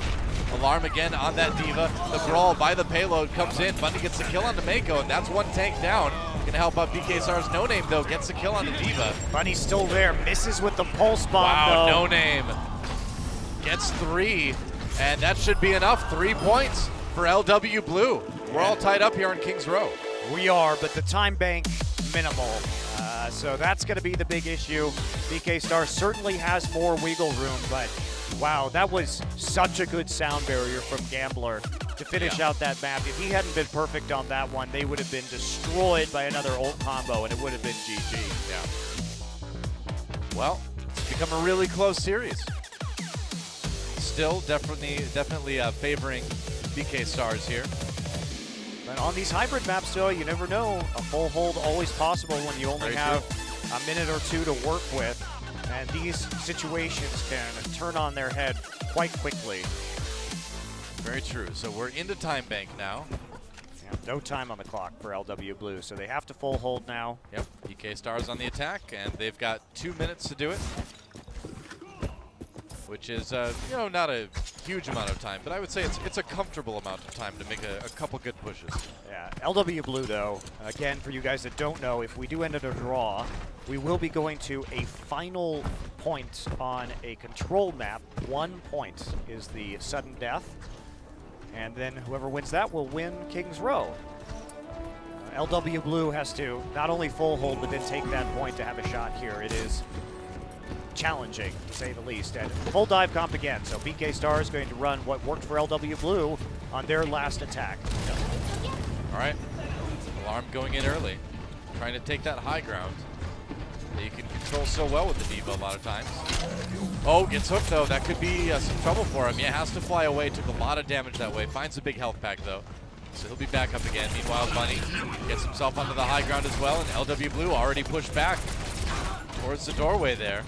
Alarm again on that D.Va. The brawl by the payload comes in. Bundy gets the kill on the Mako, and that's one tank down. Gonna help out BK Stars. No Name though gets the kill on the D.Va. Bunny's still there. Misses with the pulse bomb. Wow, though. No Name gets 3, and that should be enough. 3 points for LW Blue. We're all tied up here on Kings Row. We are, but the time bank minimal. So that's going to be the big issue. BK Star certainly has more wiggle room, but wow, that was such a good sound barrier from Gambler to finish out that map. If he hadn't been perfect on that one, they would have been destroyed by another ult combo, and it would have been GG. Yeah. Well, it's become a really close series. Still definitely favoring BK Stars here. But on these hybrid maps, though, you never know. A full hold always possible when you only have a minute or two to work with. And these situations can turn on their head quite quickly. Very true. So we're into time bank now. Yeah, no time on the clock for LW Blue, so they have to full hold now. Yep, BK Stars on the attack, and they've got 2 minutes to do it. Which is, not a huge amount of time, but I would say it's a comfortable amount of time to make a couple good pushes. Yeah, LW Blue, though, again, for you guys that don't know, if we do end up a draw, we will be going to a final point on a control map. 1 point is the sudden death, and then whoever wins that will win Kings Row. LW Blue has to not only full hold, but then take that point to have a shot here. It is challenging, to say the least. And full dive comp again, so BK Star is going to run what worked for LW Blue on their last attack. All right, Alarm going in early, trying to take that high ground that you can control so well with the D.Va a lot of times. Oh, gets hooked though. That could be some trouble for him. Yeah, has to fly away. Took a lot of damage that way. Finds a big health pack though, so he'll be back up again. Meanwhile, Bunny gets himself onto the high ground as well, and LW Blue already pushed back towards the doorway there.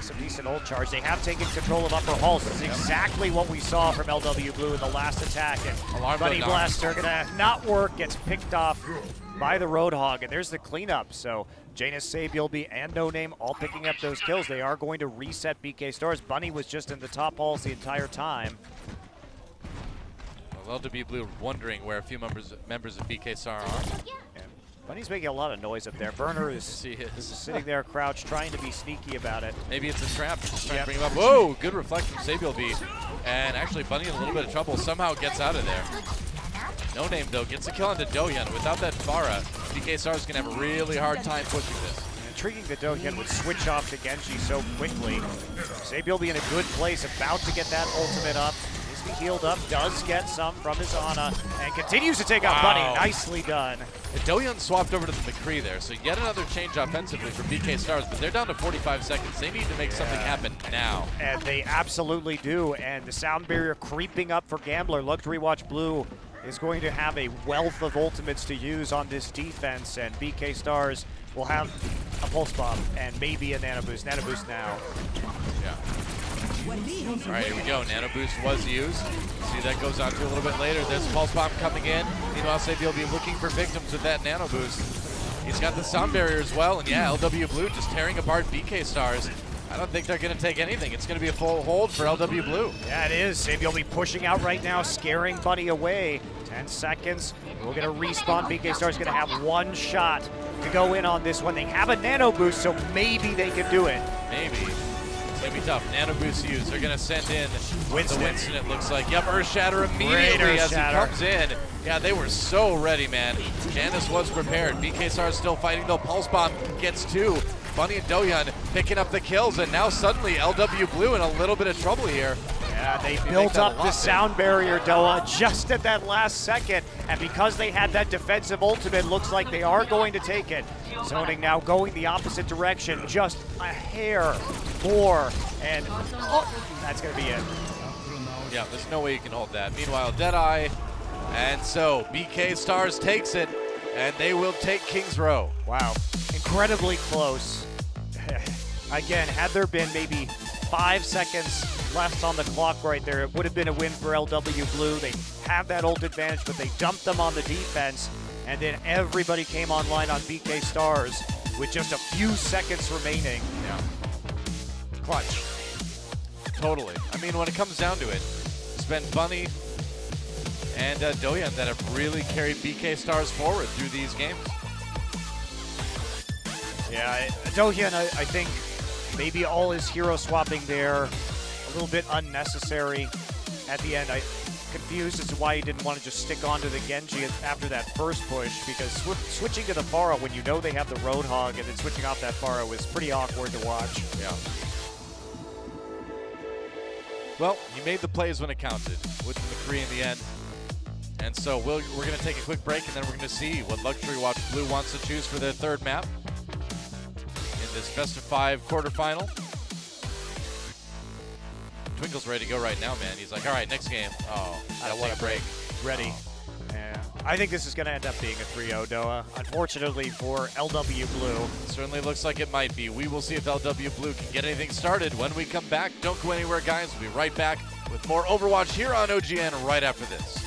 Some decent ult charge. They have taken control of upper halls. This is exactly what we saw from LW Blue in the last attack. And Bunny Blaster gonna not work, gets picked off by the Roadhog, and there's the cleanup. So Janus, Sabielby, and No Name all picking up those kills. They are going to reset BK Stars. Bunny was just in the top halls the entire time. Well, LW Blue wondering where a few members of BK Star are. And Bunny's making a lot of noise up there. Burner is sitting there crouched, trying to be sneaky about it. Maybe it's a trap. Just trying to bring him up. Whoa, good reflect from Sabielby. And actually, Bunny in a little bit of trouble. Somehow gets out of there. No Name, though, gets a kill on the Dohyun. Without that Farah, BK Star's going to have a really hard time pushing this. Intriguing that Dohyun would switch off to Genji so quickly. Sabielby in a good place, about to get that ultimate up. Needs to be healed up, does get some from his Ana, and continues to take out Bunny. Nicely done. The Dohyun swapped over to the McCree there, so yet another change offensively for BK Stars, but they're down to 45 seconds. They need to make something happen now. And they absolutely do, and the sound barrier creeping up for Gambler. Luxury Watch Blue is going to have a wealth of ultimates to use on this defense, and BK Stars will have a pulse bomb and maybe a nano boost. Nano boost now. Yeah. All right, here we go. Nano boost was used. See, that goes on to a little bit later. There's a pulse bomb coming in. Meanwhile, Sabi will be looking for victims with that nano boost. He's got the sound barrier as well, and yeah, LW Blue just tearing apart BK Stars. I don't think they're going to take anything. It's going to be a full hold for LW Blue. Yeah, it is. Sabi will be pushing out right now, scaring Bunny away. 10 seconds. We're going to respawn. BK Star's going to have one shot to go in on this one. They have a nano boost, so maybe they can do it. Maybe. It's going to be tough. Nano boost used. They're going to send in Winston. The Winston, it looks like. Yep, Earthshatter immediately as he comes in. Yeah, they were so ready, man. Janice was prepared. BK Star is still fighting, though. Pulse Bomb gets 2. Bunny and Dohyun picking up the kills, and now suddenly LW Blue in a little bit of trouble here. Yeah, they built up the sound barrier, Doa, just at that last second, and because they had that defensive ultimate, looks like they are going to take it. Zoning now going the opposite direction, just a hair more, and that's going to be it. Yeah, there's no way you can hold that. Meanwhile, Deadeye, and so BK Stars takes it, and they will take Kings Row. Wow, incredibly close. Again, had there been maybe 5 seconds left on the clock right there, it would have been a win for LW Blue. They have that ult advantage, but they dumped them on the defense, and then everybody came online on BK Stars with just a few seconds remaining. Yeah. Clutch. Totally. I mean, when it comes down to it, it's been Bunny and Dohyun that have really carried BK Stars forward through these games. Yeah, Dohyun, I think maybe all his hero swapping there, a little bit unnecessary at the end. I'm confused as to why he didn't want to just stick on to the Genji after that first push, because switching to the Pharah when you know they have the Roadhog and then switching off that Pharah was pretty awkward to watch. Yeah. Well, he made the plays when it counted with the McCree in the end. And so we're going to take a quick break, and then we're going to see what Luxury Watch Blue wants to choose for their third map in this best of 5 quarterfinal. Twinkle's ready to go right now, man. He's like, all right, next game. Oh, I want a break. Ready. Yeah. I think this is going to end up being a 3-0, Doa. Unfortunately for LW Blue. Certainly looks like it might be. We will see if LW Blue can get anything started when we come back. Don't go anywhere, guys. We'll be right back with more Overwatch here on OGN right after this.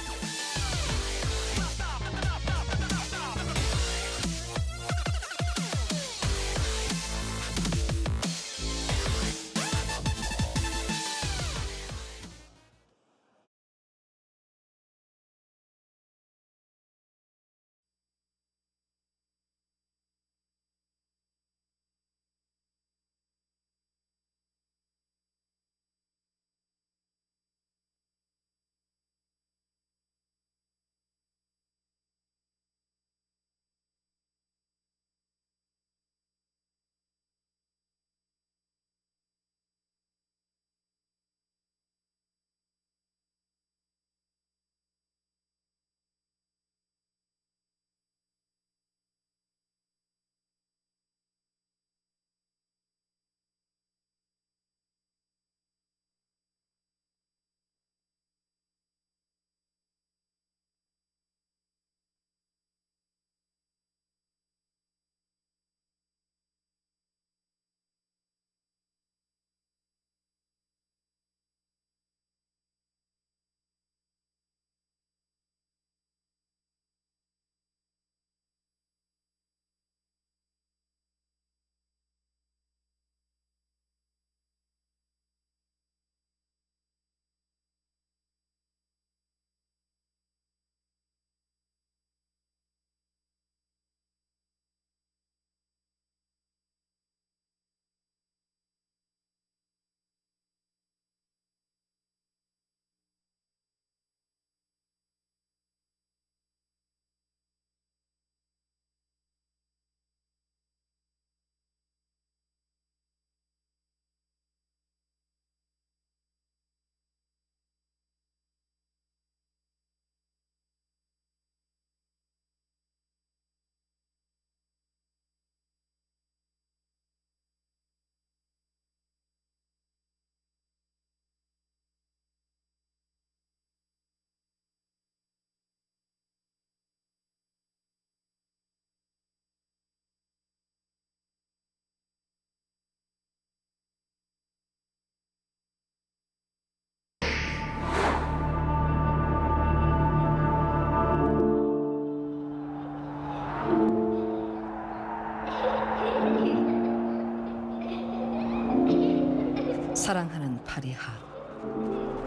사랑하는 파리하.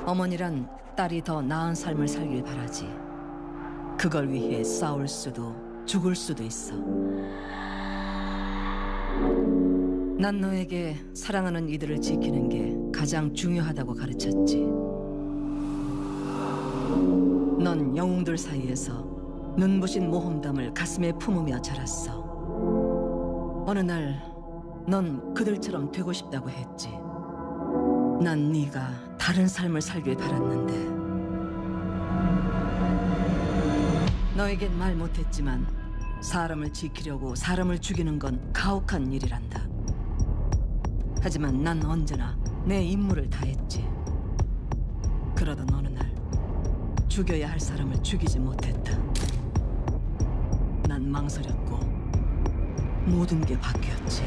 어머니란 딸이 더 나은 삶을 살길 바라지. 그걸 위해 싸울 수도 죽을 수도 있어. 난 너에게 사랑하는 이들을 지키는 게 가장 중요하다고 가르쳤지. 넌 영웅들 사이에서 눈부신 모험담을 가슴에 품으며 자랐어. 어느 날 넌 그들처럼 되고 싶다고 했지. 난 네가 다른 삶을 살길 바랐는데 너에겐 말 못했지만 사람을 지키려고 사람을 죽이는 건 가혹한 일이란다. 하지만 난 언제나 내 임무를 다했지. 그러던 어느 날 죽여야 할 사람을 죽이지 못했다. 난 망설였고 모든 게 바뀌었지.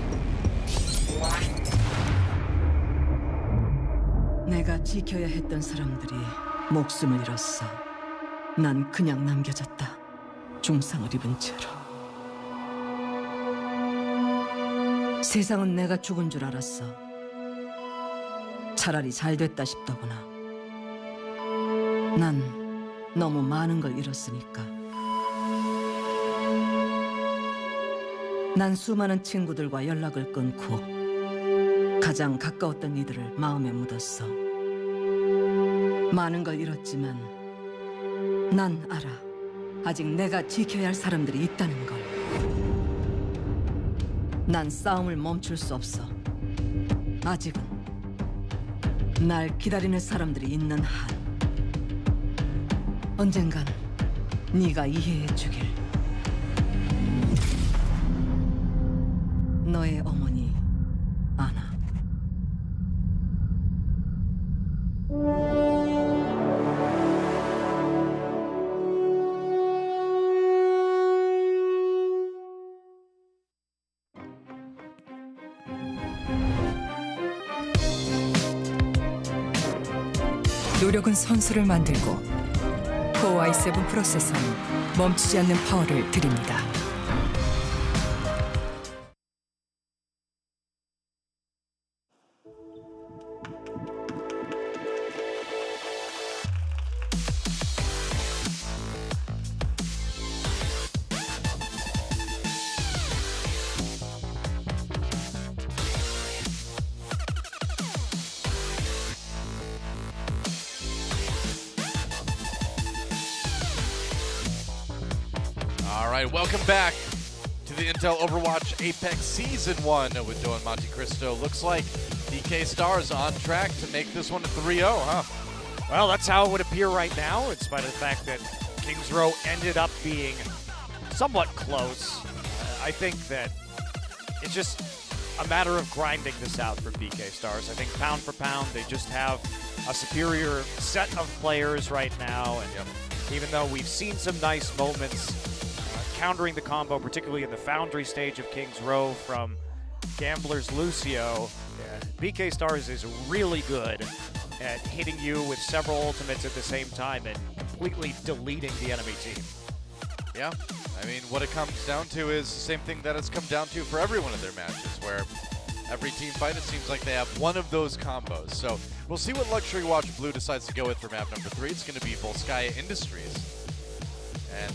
내가 지켜야 했던 사람들이 목숨을 잃었어. 난 그냥 남겨졌다. 중상을 입은 채로. 세상은 내가 죽은 줄 알았어. 차라리 잘 됐다 싶더구나. 난 너무 많은 걸 잃었으니까. 난 수많은 친구들과 연락을 끊고 가장 가까웠던 이들을 마음에 묻었어. 많은 걸 잃었지만 난 알아. 아직 내가 지켜야 할 사람들이 있다는 걸. 난 싸움을 멈출 수 없어. 아직은 날 기다리는 사람들이 있는 한. 언젠간 네가 이해해 주길. 너의 어머니 아나. 노력은 선수를 만들고 코어 i7 프로세서는 멈추지 않는 파워를 드립니다. All right, welcome back to the Intel Overwatch Apex Season 1 with Joe and Monte Cristo. Looks like DK Stars on track to make this one a 3-0, huh? Well, that's how it would appear right now, in spite of the fact that Kings Row ended up being somewhat close. I think that it's just a matter of grinding this out for BK Stars. I think pound for pound, they just have a superior set of players right now. And even though we've seen some nice moments countering the combo, particularly in the Foundry stage of Kings Row from Gambler's Lucio, BK Stars is really good at hitting you with several ultimates at the same time and completely deleting the enemy team. Yeah, I mean, what it comes down to is the same thing that it's come down to for every one of their matches, where every team fight, it seems like they have one of those combos. So we'll see what Luxury Watch Blue decides to go with for map number 3. It's going to be Volskaya Industries. And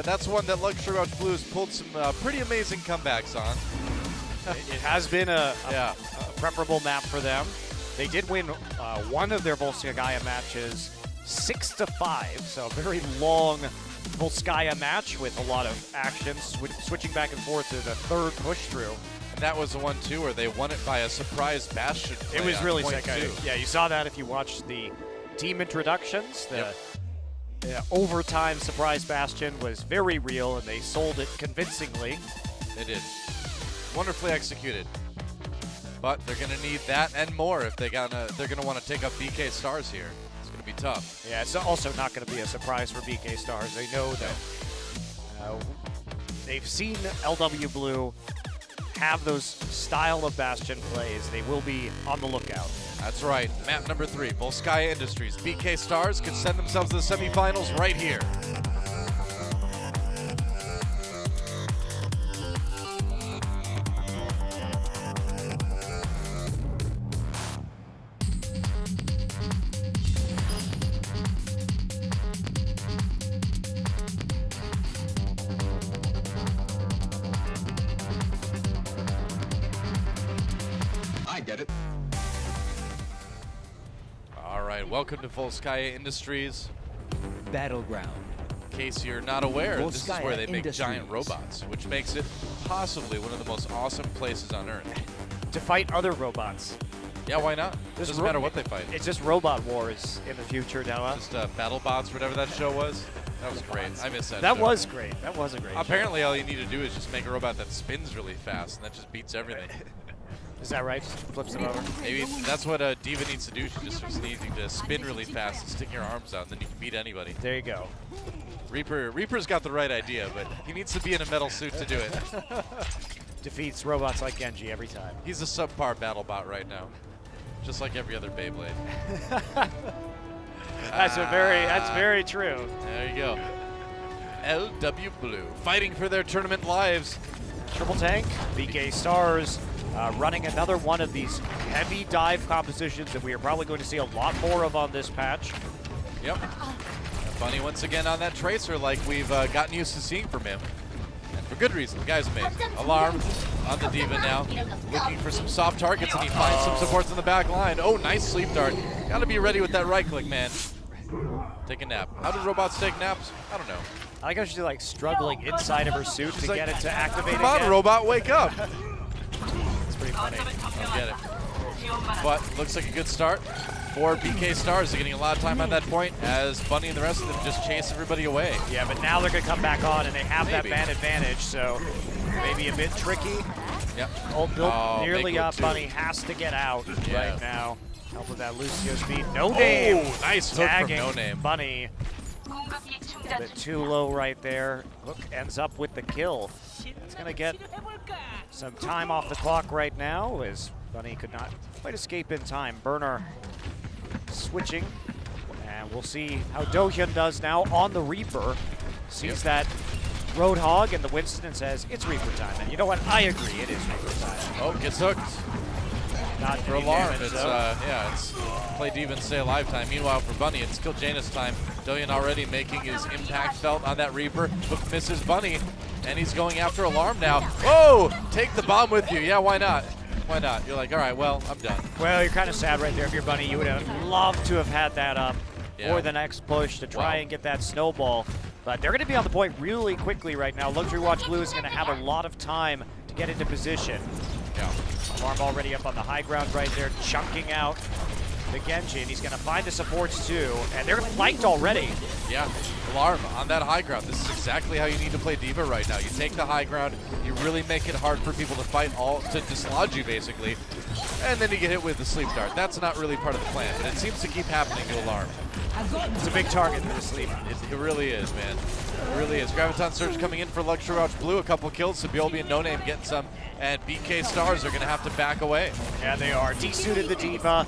that's one that Luxury Watch Blue has pulled some pretty amazing comebacks on. It has been a preferable map for them. They did win one of their Volskaya matches 6-5, so a very long Volskaya match with a lot of action, switching back and forth to the third push through. And that was the one, too, where they won it by a surprise Bastion play. It was really point sick. two. Yeah, you saw that if you watched the team introductions. The overtime surprise Bastion was very real, and they sold it convincingly. They did. Wonderfully executed. But they're going to need that and more if they're going to want to take up BK Stars here. It's going to be tough. Yeah, it's also not going to be a surprise for BK Stars. They know that they've seen LW Blue have those style of Bastion plays. They will be on the lookout. That's right. Map number 3, Volskaya Industries. BK Stars could send themselves to the semifinals right here. I get it. All right, welcome to Volskaya Industries. Battleground. In case you're not aware, this is where they make Industries. giant robots, which makes it possibly one of the most awesome places on Earth. To fight other robots. Yeah, why not? This Doesn't matter what they fight. It's just robot wars in the future, Noah. Just BattleBots, whatever that show was. That was great. I miss that That show. was great. That was a great show. Apparently, all you need to do is just make a robot that spins really fast, and that just beats everything. Is that right? Just flips them over. Maybe that's what Diva needs to do. She just needs to spin really fast and stick your arms out, and then you can beat anybody. There you go. Reaper's got the right idea, but he needs to be in a metal suit to do it. Defeats robots like Genji every time. He's a subpar BattleBot right now, just like every other Beyblade. That's very true. There you go. LW Blue fighting for their tournament lives. Triple Tank, BK Stars, running another one of these heavy dive compositions that we are probably going to see a lot more of on this patch. Yep. And Bunny once again on that tracer like we've gotten used to seeing from him. And for good reason. The guy's amazing. Alarm on the Diva now. Looking for some soft targets, and he finds some supports in the back line. Oh, nice sleep dart. Got to be ready with that right click, man. Take a nap. How do robots take naps? I don't know. I like how she's like struggling inside of her suit to get it to activate Come on, again. robot, wake up. It's pretty funny. I don't get it. But looks like a good start for BK Stars. They're getting a lot of time on that point as Bunny and the rest of them just chase everybody away. Yeah, but now they're going to come back on, and they have that Maybe. man advantage, so maybe a bit tricky. Yep. Old Bill Oh, nearly Mako up. too. Bunny has to get out Yeah. right now. Help with that Lucio speed. No name. Oh, nice hook from Tagging No Name. Bunny. A bit too low right there. Hook ends up with the kill. It's going to get some time off the clock right now as Bunny could not quite escape in time. Burner switching. And we'll see how Do-hyun does now on the Reaper. Sees that Roadhog and the Winston and says, it's Reaper time. And you know what? I agree. It is Reaper time. Oh, gets hooked. Not For any Alarm, damage, it's though. it's play Diva and stay alive time. Meanwhile, for Bunny, it's still Janus time. Do-hyun already making his impact felt on that Reaper. Hook misses Bunny, and he's going after Alarm now. Whoa! Take the bomb with you. Yeah, why not? Why not? You're like, all right, well, I'm done. Well, you're kind of sad right there if you're Bunny. You would have loved to have had that up Yeah. for the next push to try Wow. and get that snowball. But they're going to be on the point really quickly right now. Luxury Watch Blue is going to have a lot of time to get into position. Yeah. Alarm already up on the high ground right there, chunking out the Genji, and he's going to find the supports too. And they're flanked already. Yeah, Alarm on that high ground. This is exactly how you need to play Diva right now. You take the high ground, you really make it hard for people to fight, to dislodge you basically, and then you get hit with the sleep dart. That's not really part of the plan, but it seems to keep happening to Alarm. It's a big target for the sleep. It really is, man. It really is. Graviton Surge coming in for Luxury Watch Blue. A couple kills. Sabiolbi and No Name getting some, and BK Stars are going to have to back away. Yeah, they are. Desuited the Diva.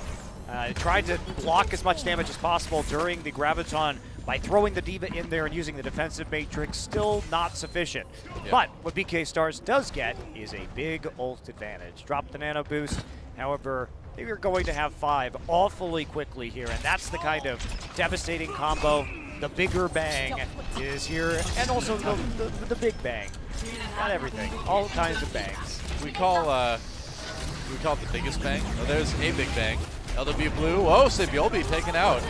Tried to block as much damage as possible during the Graviton by throwing the Diva in there and using the defensive matrix. Still not sufficient. Yeah. But what BK Stars does get is a big ult advantage. Drop the nano boost. However, they are going to have 5 awfully quickly here, and that's the kind of devastating combo. The bigger bang is here, and also the big bang. Not everything, all kinds of bangs. We call it the biggest bang. Oh, there's a big bang. LW Blue. Oh, Sabiolbi taken out.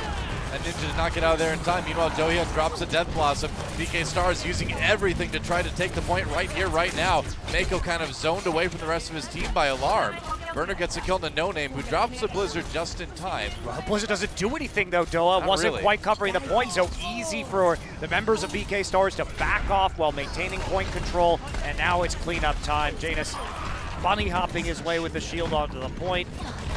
And Ninja did not get out of there in time. Meanwhile, Do-hyun drops a Death Blossom. BK Stars using everything to try to take the point right here, right now. Mako kind of zoned away from the rest of his team by Alarm. Burner gets a kill on the No Name, who drops the Blizzard just in time. Well, Blizzard doesn't do anything though, Doa. Not Wasn't really. quite covering the point, so easy for the members of BK Stars to back off while maintaining point control, and now it's cleanup time. Janus bunny hopping his way with the shield onto the point.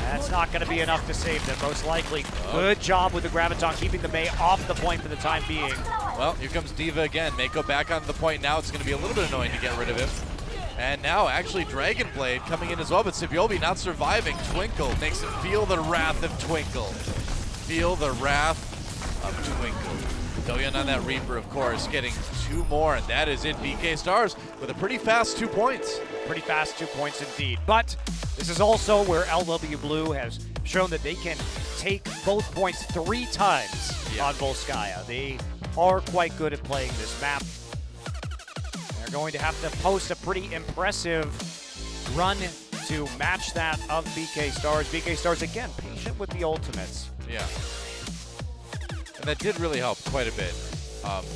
That's not going to be enough to save them, most likely. Good job with the Graviton, keeping the Mei off the point for the time being. Well, here comes Diva again. Mako back on the point now. It's going to be a little bit annoying to get rid of him. And now, actually, Dragon Blade coming in as well, but Sabiolbi not surviving. Twinkle makes him feel the wrath of Twinkle. Feel the wrath of Twinkle. Do-hyun on that Reaper, of course, getting 2 more, and that is it. BK Stars with a pretty fast 2 points. Pretty fast 2 points indeed. But this is also where LW Blue has shown that they can take both points 3 times on Volskaya. They are quite good at playing this map. They're going to have to post a pretty impressive run to match that of BK Stars. BK Stars, again, patient with the ultimates. Yeah. And that did really help. quite a bit.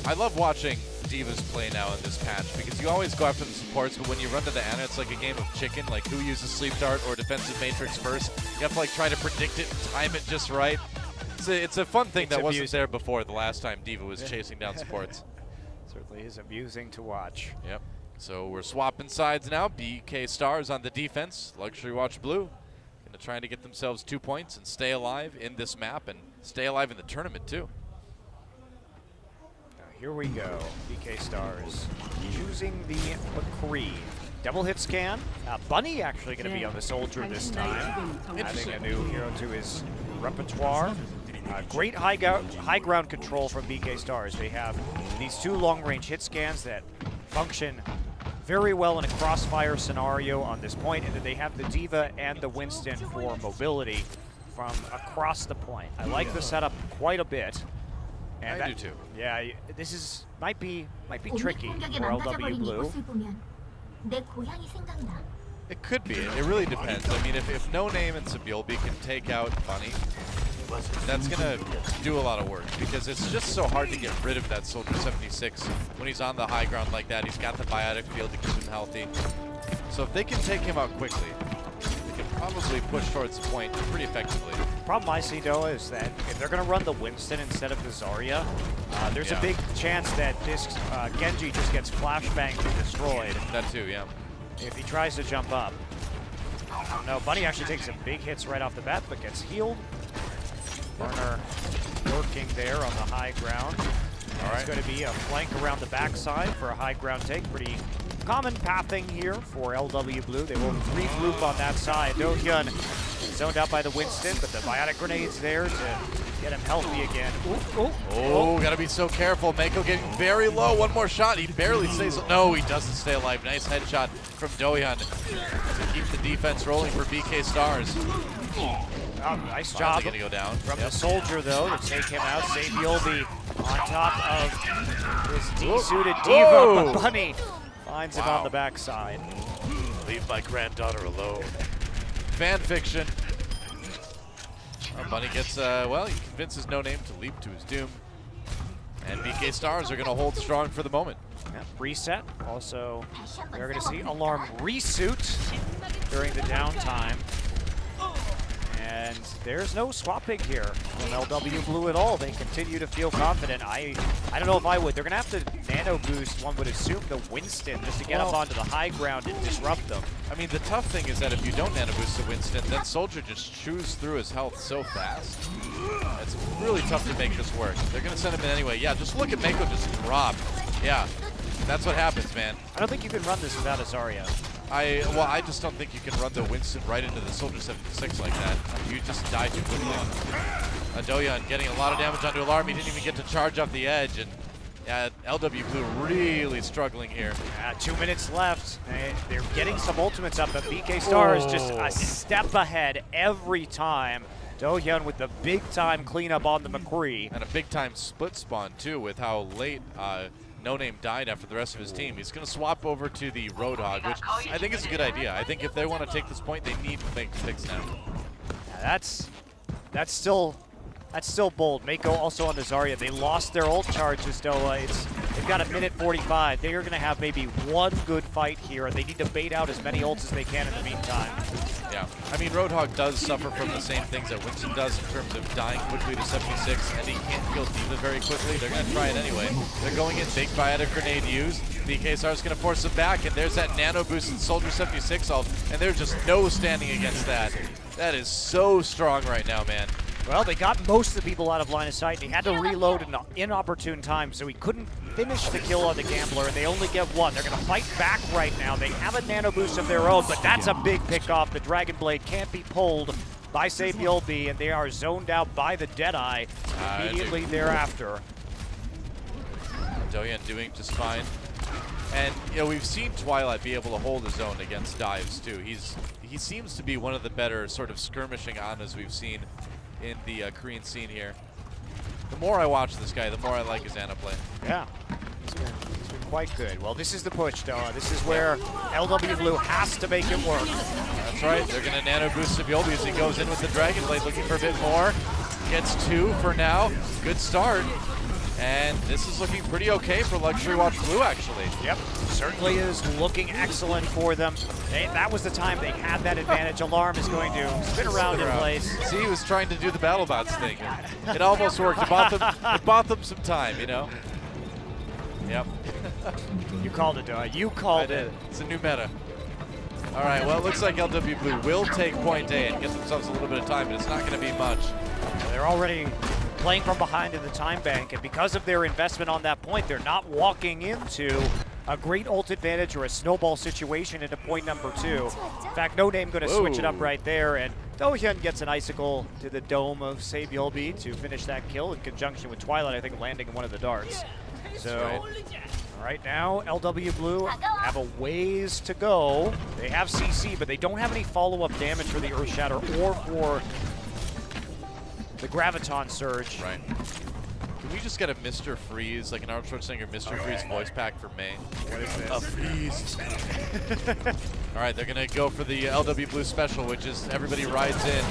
I love watching Divas play now in this patch because you always go after the supports, but when you run to the Ana, it's like a game of chicken. Like who uses sleep dart or defensive matrix first? You have to like try to predict it and time it just right. It's a fun thing that wasn't there before the last time Diva was chasing down supports. Certainly is amusing to watch. Yep. So we're swapping sides now. BK Stars on the defense. Luxury Watch Blue going to try to get themselves 2 points and stay alive in this map and stay alive in the tournament too. Here we go, BK Stars using the McCree. Double hit scan. Bunny actually going to be on the Soldier this time, adding a new hero to his repertoire. Great high ground control from BK Stars. They have these 2 long-range hit scans that function very well in a crossfire scenario on this point, and then they have the Diva and the Winston for mobility from across the point. I like the setup quite a bit. And I do too. Yeah, this might be tricky for LW Blue. It could be. It really depends. I mean, if No Name and Sabiolbi can take out Bunny, that's going to do a lot of work because it's just so hard to get rid of that Soldier 76 when he's on the high ground like that. He's got the biotic field to keep him healthy. So if they can take him out quickly, they can probably push towards the point pretty effectively. The problem I see, though, is that if they're going to run the Winston instead of the Zarya, there's a big chance that this Genji just gets flashbanged and destroyed. That too, yeah. If he tries to jump up. Oh, no, Bunny actually takes some big hits right off the bat, but gets healed. Burner working there on the high ground. It's going to be a flank around the backside for a high ground take. Pretty common pathing here for LW Blue. They will regroup on that side. Do-hyun zoned out by the Winston, but the biotic grenade's there to get him healthy again. Gotta be so careful. Mako getting very low. One more shot. He barely stays. No, he doesn't stay alive. Nice headshot from Do-hyun to keep the defense rolling for BK Stars. Nice job gonna go down from the Soldier, though, to take him out. Sabiolbi on top of his D-suited Diva, but Bunny finds him on the backside. Leave my granddaughter alone. Fan fiction. Bunny gets, he convinces No Name to leap to his doom. And BK Stars are going to hold strong for the moment. Yeah, reset. Also, we're going to see Alarm resuit during the downtime. And there's no swapping here from LW Blue at all. They continue to feel confident. I don't know if I would. They're going to have to nano boost, one would assume, the Winston just to get up onto the high ground and disrupt them. I mean, the tough thing is that if you don't nano boost the Winston, then Soldier just chews through his health so fast. It's really tough to make this work. They're going to send him in anyway. Yeah, just look at Mako just drop. Yeah, that's what happens, man. I don't think you can run this without a Zarya. I just don't think you can run the Winston right into the Soldier 76 like that. You just die too quickly. Do-hyun getting a lot of damage onto Alarm. He didn't even get to charge off the edge, and yeah, LW Blue really struggling here. 2 minutes left. They're getting some ultimates up, but BK Stars just a step ahead every time. Do-hyun with the big-time cleanup on the McCree. And a big-time split spawn, too, with how late No Name died after the rest of his team. He's going to swap over to the Roadhog, which I think is a good idea. I think if they want to take this point, they need to make the picks now. Yeah, that's still bold. Mako also on the Zarya. They lost their ult charges, though. They've got a minute 45. They are going to have maybe one good fight here, and they need to bait out as many ults as they can in the meantime. Yeah, I mean, Roadhog does suffer from the same things that Winston does in terms of dying quickly to 76, and he can't kill Diva very quickly. They're going to try it anyway. They're going in, big biotic grenade used. BK Stars going to force him back, and there's that nano boost in Soldier 76 ult, and there's just no standing against that. That is so strong right now, man. Well, they got most of the people out of line of sight. He had to reload in an inopportune time, so he couldn't finish the kill on the Gambler, and they only get one. They're going to fight back right now. They have a nano boost of their own, but that's a big pick off. The Dragon Blade can't be pulled by Sabiolbi, and they are zoned out by the Deadeye immediately thereafter. Do-hyun doing just fine. And, you know, we've seen Twilight be able to hold his own against dives, too. He seems to be one of the better sort of skirmishing Anas we've seen in the Korean scene here. The more I watch this guy, the more I like his Ana play. Yeah, he's been quite good. Well, this is the push, though. This is where LW Blue has to make it work. That's right. They're going to nano boost Sabiolbi as he goes in with the Dragon Blade, looking for a bit more. Gets 2 for now. Good start. And this is looking pretty okay for Luxury Watch Blue, actually. Yep, certainly is looking excellent for them. That was the time they had that advantage. Alarm is going to spin around in place. See, he was trying to do the BattleBots thing. It almost worked. It bought them some time, you know? Yep. You called it, Doa. You called it. It's a new meta. All right, well, it looks like LW Blue will take point A and get themselves a little bit of time, but it's not going to be much. They're already playing from behind in the time bank, and because of their investment on that point, they're not walking into a great ult advantage or a snowball situation into point number 2. In fact, No Name going to switch it up right there, and Dohyun gets an icicle to the dome of Saebyolbi to finish that kill in conjunction with Twilight, I think, landing one of the darts. So right now, LW Blue have a ways to go. They have CC, but they don't have any follow-up damage for the Earth Shatter or for the Graviton Surge. Right. Can we just get a Mr. Freeze, like an Arnold Schwarzenegger Mr. Freeze voice pack for May? What is this? A freeze. All right, they're going to go for the LW Blue special, which is everybody rides in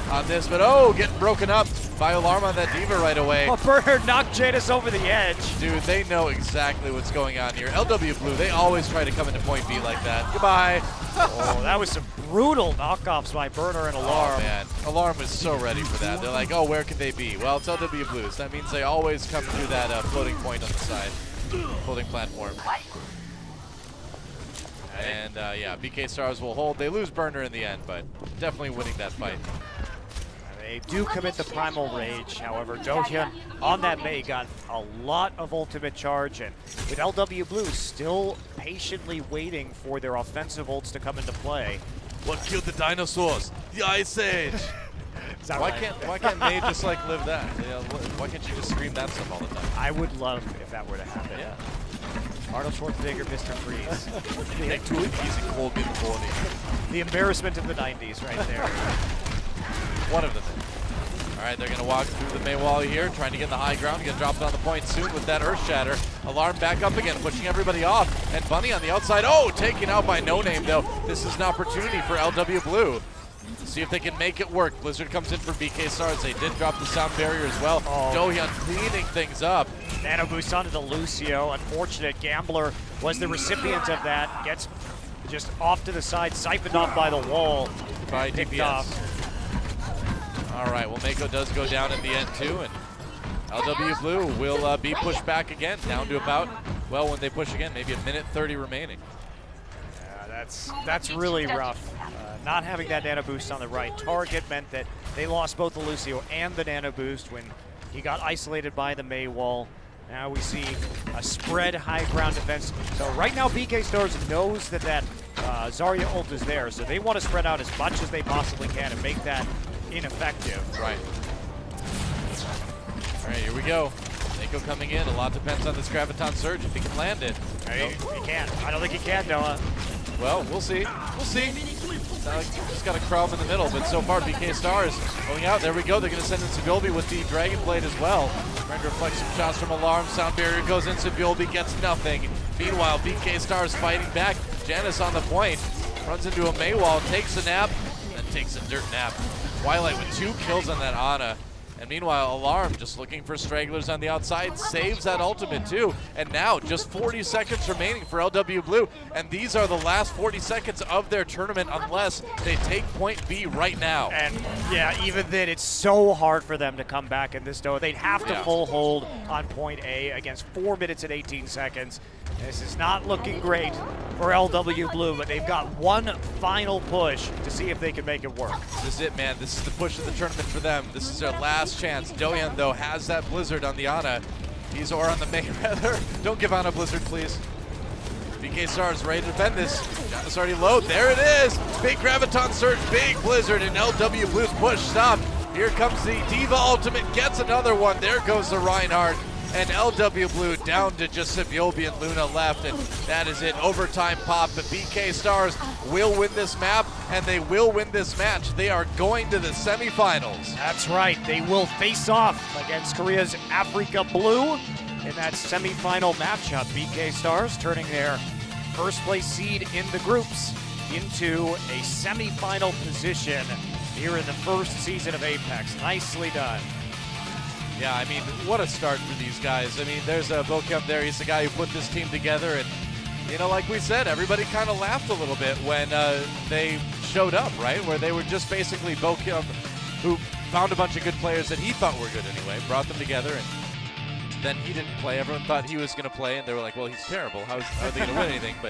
on this, but oh, getting broken up by Alarm on that Diva right away. Oh, Bernard knocked Jadis over the edge. Dude, they know exactly what's going on here. LW Blue, they always try to come into point B like that. Goodbye. Oh, that was some brutal knockoffs by Burner and Alarm. Oh, man. Alarm was so ready for that. They're like, oh, where could they be? Well, it's LW Blues. That means they always come through that floating point on the side, floating platform. And, yeah, BK Stars will hold. They lose Burner in the end, but definitely winning that fight. They do commit the Primal Rage, however. Dohyun on that Mei got a lot of ultimate charge, and with LW Blue still patiently waiting for their offensive ults to come into play. What killed the dinosaurs? The Ice Age! Why can't May just like live that? You know, why can't you just scream that stuff all the time? I would love if that were to happen. Yeah. Arnold Schwarzenegger, Mr. Freeze. Take two easy cold in the morning. The embarrassment of the 90s right there. One of them. All right, they're going to walk through the May wall here, trying to get the high ground. Going to drop it on the point soon with that Earth Shatter. Alarm back up again, pushing everybody off. And Bunny on the outside. Oh, taken out by No Name, though. This is an opportunity for LW Blue. See if they can make it work. Blizzard comes in for BK Stars. They did drop the sound barrier as well. Oh. Dohyun cleaning things up. Nano boost onto the Lucio. Unfortunate. Gambler was the recipient of that. Gets just off to the side, siphoned off by the wall. By picked DPS. off. All right, well, Mako does go down in the end, too, and LW Blue will be pushed back again, down to about, well, when they push again, maybe 1:30 remaining. Yeah, that's really rough. Not having that nano boost on the right target meant that they lost both the Lucio and the nano boost when he got isolated by the Mei wall. Now we see a spread high ground defense. So right now BK Stars knows that Zarya ult is there, so they want to spread out as much as they possibly can and make that ineffective. Right. All right, here we go. Mako coming in. A lot depends on this Graviton Surge if he can land it. He can't. I don't think he can, Noah. Well, we'll see. We'll see. Just got to crawl in the middle, but so far BK Stars going out. There we go. They're going to send in Sabilby with the Dragon Blade as well. Trying to reflect some shots from Alarm. Sound barrier goes in. Sabilby gets nothing. Meanwhile, BK Stars fighting back. Janice on the point. Runs into a Mei wall, takes a nap, and takes a dirt nap. Twilight with 2 kills on that Ana. And meanwhile, Alarm just looking for stragglers on the outside, saves that ultimate too. And now just 40 seconds remaining for LW Blue. And these are the last 40 seconds of their tournament unless they take point B right now. And yeah, even then, it's so hard for them to come back in this though. They'd have to full hold on point A against 4 minutes and 18 seconds. This is not looking great for LW Blue, but they've got one final push to see if they can make it work. This is it, man. This is the push of the tournament for them. This is their last chance. Dohyun, though, has that Blizzard on the Ana. Or on the Mei, rather. Don't give Ana Blizzard, please. BK Stars ready to defend this. Janice already low. There it is. Big Graviton Surge, big Blizzard, and LW Blue's push stopped. Here comes the Diva Ultimate, gets another one. There goes the Reinhardt. And LW Blue down to just Sabilby and Luna left, and that is it. Overtime pop. The BK Stars will win this map, and they will win this match. They are going to the semifinals. That's right. They will face off against Korea's Africa Blue in that semifinal matchup. BK Stars turning their first place seed in the groups into a semifinal position here in the first season of Apex. Nicely done. Yeah, I mean, what a start for these guys. I mean, there's Bokem there. He's the guy who put this team together. And, you know, like we said, everybody kind of laughed a little bit when they showed up, right? Where they were just basically Bokem, who found a bunch of good players that he thought were good anyway, brought them together, and then he didn't play. Everyone thought he was going to play, and they were like, well, he's terrible. How are they going to win anything? But